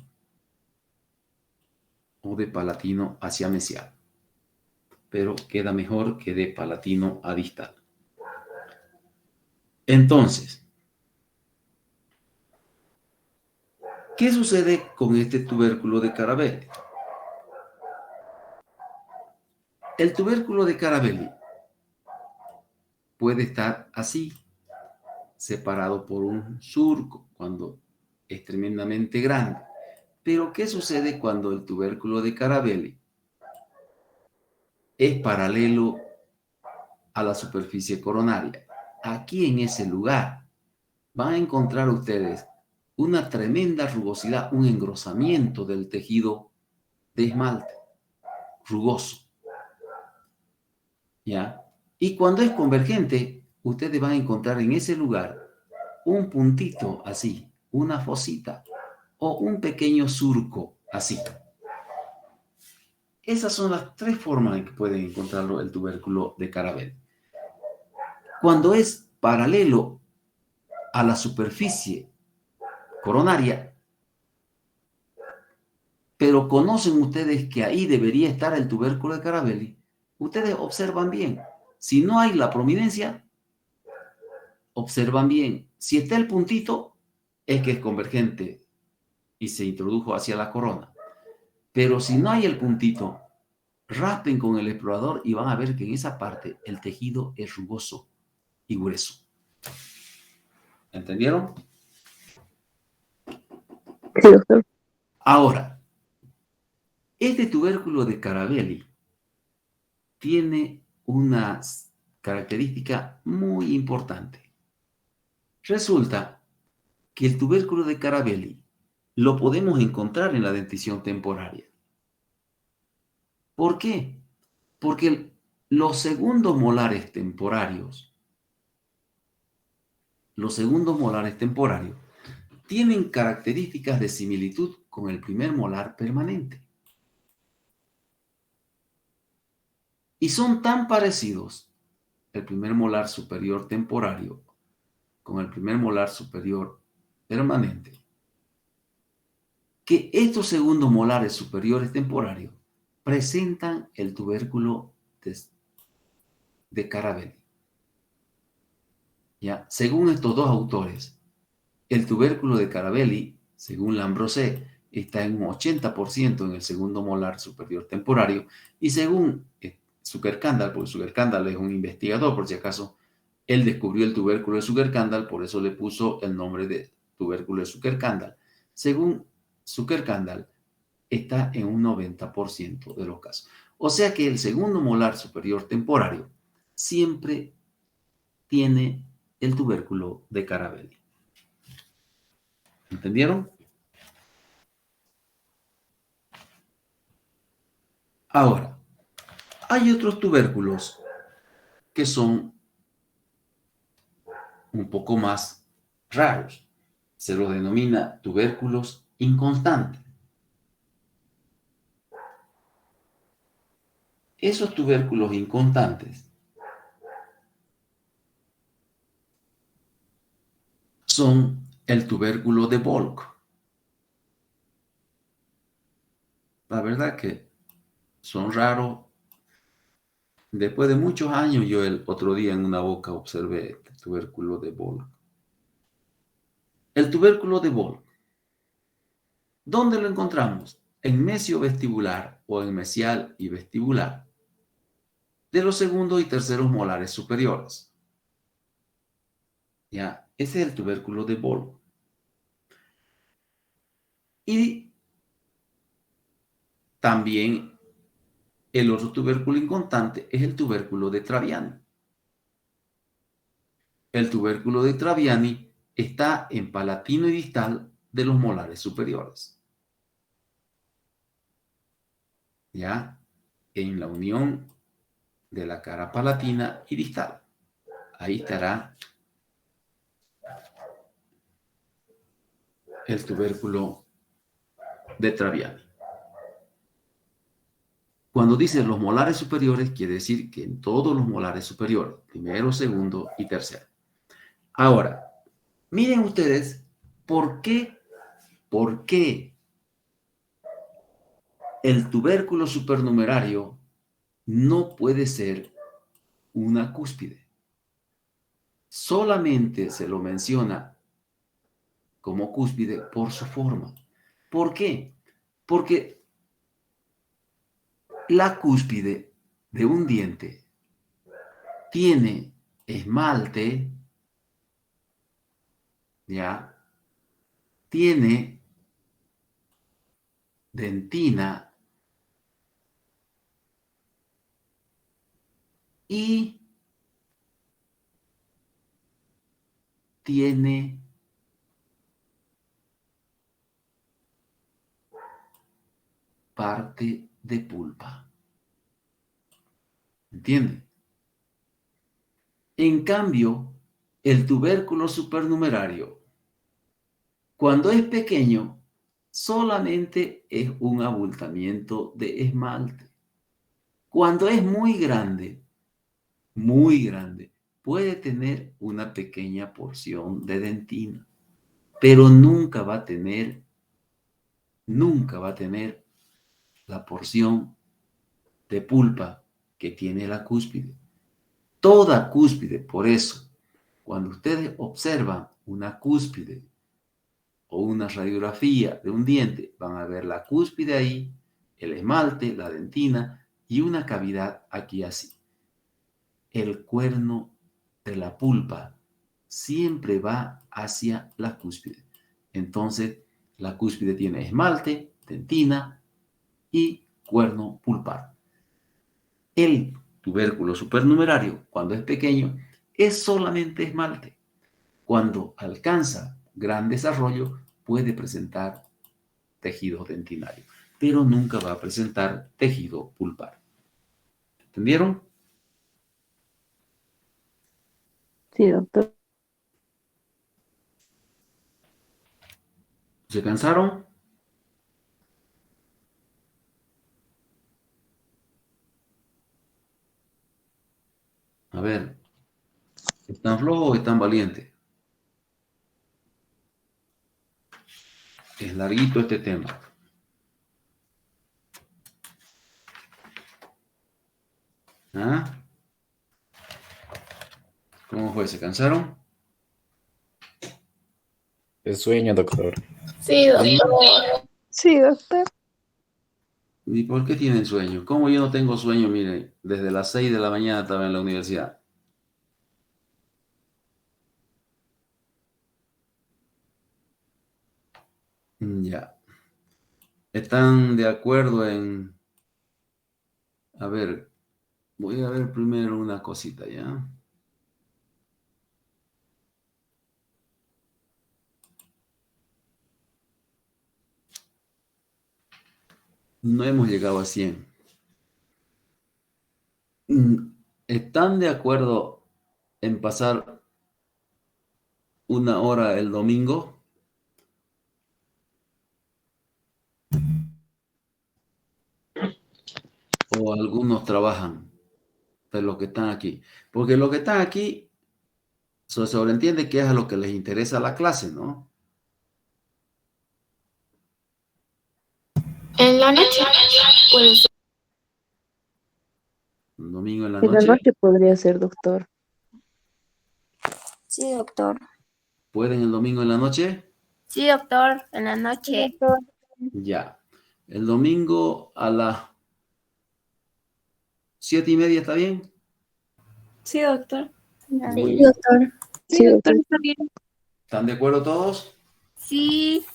o de palatino hacia mesial. Pero queda mejor que de palatino a distal. Entonces, ¿qué sucede con este tubérculo de Carabelli? El tubérculo de Carabelli puede estar así, separado por un surco, cuando es tremendamente grande. Pero, ¿qué sucede cuando el tubérculo de Carabelli es paralelo a la superficie coronaria? Aquí en ese lugar van a encontrar ustedes una tremenda rugosidad, un engrosamiento del tejido de esmalte, rugoso. ¿Ya? Y cuando es convergente, ustedes van a encontrar en ese lugar un puntito así, una fosita, o un pequeño surco, así. Esas son las tres formas en que pueden encontrarlo el tubérculo de Carabelli. Cuando es paralelo a la superficie coronaria, pero conocen ustedes que ahí debería estar el tubérculo de Carabelli, ustedes observan bien. Si no hay la prominencia, observan bien. Si está el puntito, es que es convergente y se introdujo hacia la corona. Pero si no hay el puntito, raspen con el explorador y van a ver que en esa parte el tejido es rugoso y grueso. ¿Entendieron? Sí, doctor. Ahora, este tubérculo de Carabelli tiene una característica muy importante. Resulta que el tubérculo de Carabelli lo podemos encontrar en la dentición temporaria. ¿Por qué? Porque los segundos molares temporarios tienen características de similitud con el primer molar permanente. Y son tan parecidos el primer molar superior temporario con el primer molar superior permanente, que estos segundos molares superiores temporarios presentan el tubérculo de Carabelli. ¿Ya? Según estos dos autores, el tubérculo de Carabelli, según Lambrosé, está en un 80% en el segundo molar superior temporario, y según Zuckerkandl, porque Zuckerkandl es un investigador, por si acaso, él descubrió el tubérculo de Zuckerkandl, por eso le puso el nombre de tubérculo de Zuckerkandl. Según Zuckerkandl, está en un 90% de los casos. O sea que el segundo molar superior temporario siempre tiene el tubérculo de Carabelli. ¿Entendieron? Ahora, hay otros tubérculos que son un poco más raros. Se los denomina tubérculos inconstantes. Esos tubérculos inconstantes son el tubérculo de Volk. La verdad que son raros. Después de muchos años, yo el otro día en una boca observé el tubérculo de Volk. El tubérculo de Volk, ¿dónde lo encontramos? En mesiovestibular o en mesial y vestibular de los segundos y terceros molares superiores. Ya, ese es el tubérculo de Volk. Y también el otro tubérculo inconstante es el tubérculo de Traviani. El tubérculo de Traviani está en palatino y distal de los molares superiores. Ya, en la unión de la cara palatina y distal. Ahí estará el tubérculo de Traviani. Cuando dice los molares superiores, quiere decir que en todos los molares superiores, primero, segundo y tercero. Ahora, miren ustedes, ¿por qué el tubérculo supernumerario no puede ser una cúspide? Solamente se lo menciona como cúspide por su forma. ¿Por qué? Porque la cúspide de un diente tiene esmalte, ¿ya? Tiene dentina y tiene parte de pulpa. ¿Entienden? En cambio, el tubérculo supernumerario, cuando es pequeño, solamente es un abultamiento de esmalte. Cuando es muy grande, puede tener una pequeña porción de dentina, pero nunca va a tener la porción de pulpa que tiene la cúspide. Toda cúspide, por eso, cuando ustedes observan una cúspide o una radiografía de un diente, van a ver la cúspide ahí, el esmalte, la dentina y una cavidad aquí así. El cuerno de la pulpa siempre va hacia la cúspide. Entonces, la cúspide tiene esmalte, dentina y cuerno pulpar. El tubérculo supernumerario, cuando es pequeño, es solamente esmalte. Cuando alcanza gran desarrollo, puede presentar tejido dentinario, pero nunca va a presentar tejido pulpar. ¿Entendieron? Sí, doctor. ¿Se cansaron? A ver, ¿están flojos o están valientes? Es larguito este tema. ¿Ah? ¿Cómo fue? ¿Se cansaron? Es sueño, doctor. Sí, doctor. Sí, doctor. ¿Y por qué tienen sueño? ¿Cómo yo no tengo sueño? Mire, desde las 6 de la mañana estaba en la universidad. Ya. ¿Están de acuerdo en... A ver, voy a ver primero una cosita, ¿ya? No hemos llegado a 100. ¿Están de acuerdo en pasar una hora el domingo? ¿O algunos trabajan de los que están aquí? Porque los que están aquí se sobreentiende que es a lo que les interesa la clase, ¿no? En la noche puede ser. Un domingo en la En la noche. noche podría ser, doctor. Sí, doctor. ¿Pueden el domingo en la noche? Sí, doctor, en la noche. Ya. El domingo a las 7:30, ¿está bien? Sí, doctor. Muy Sí, bien. doctor. Sí, doctor. Está bien. ¿Están de acuerdo todos? Sí,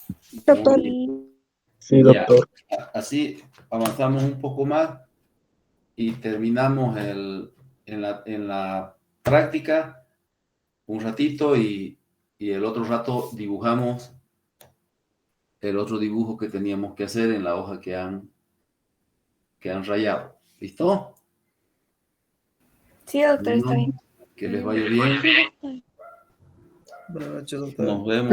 Muy bien. sí. Sí, Ya. doctor. Así avanzamos un poco más y terminamos en la práctica un ratito y el otro rato dibujamos el otro dibujo que teníamos que hacer en la hoja que han rayado. ¿Listo? Sí, doctor, está Bueno, bien. que les vaya bien. Buenas noches, doctor. Nos vemos.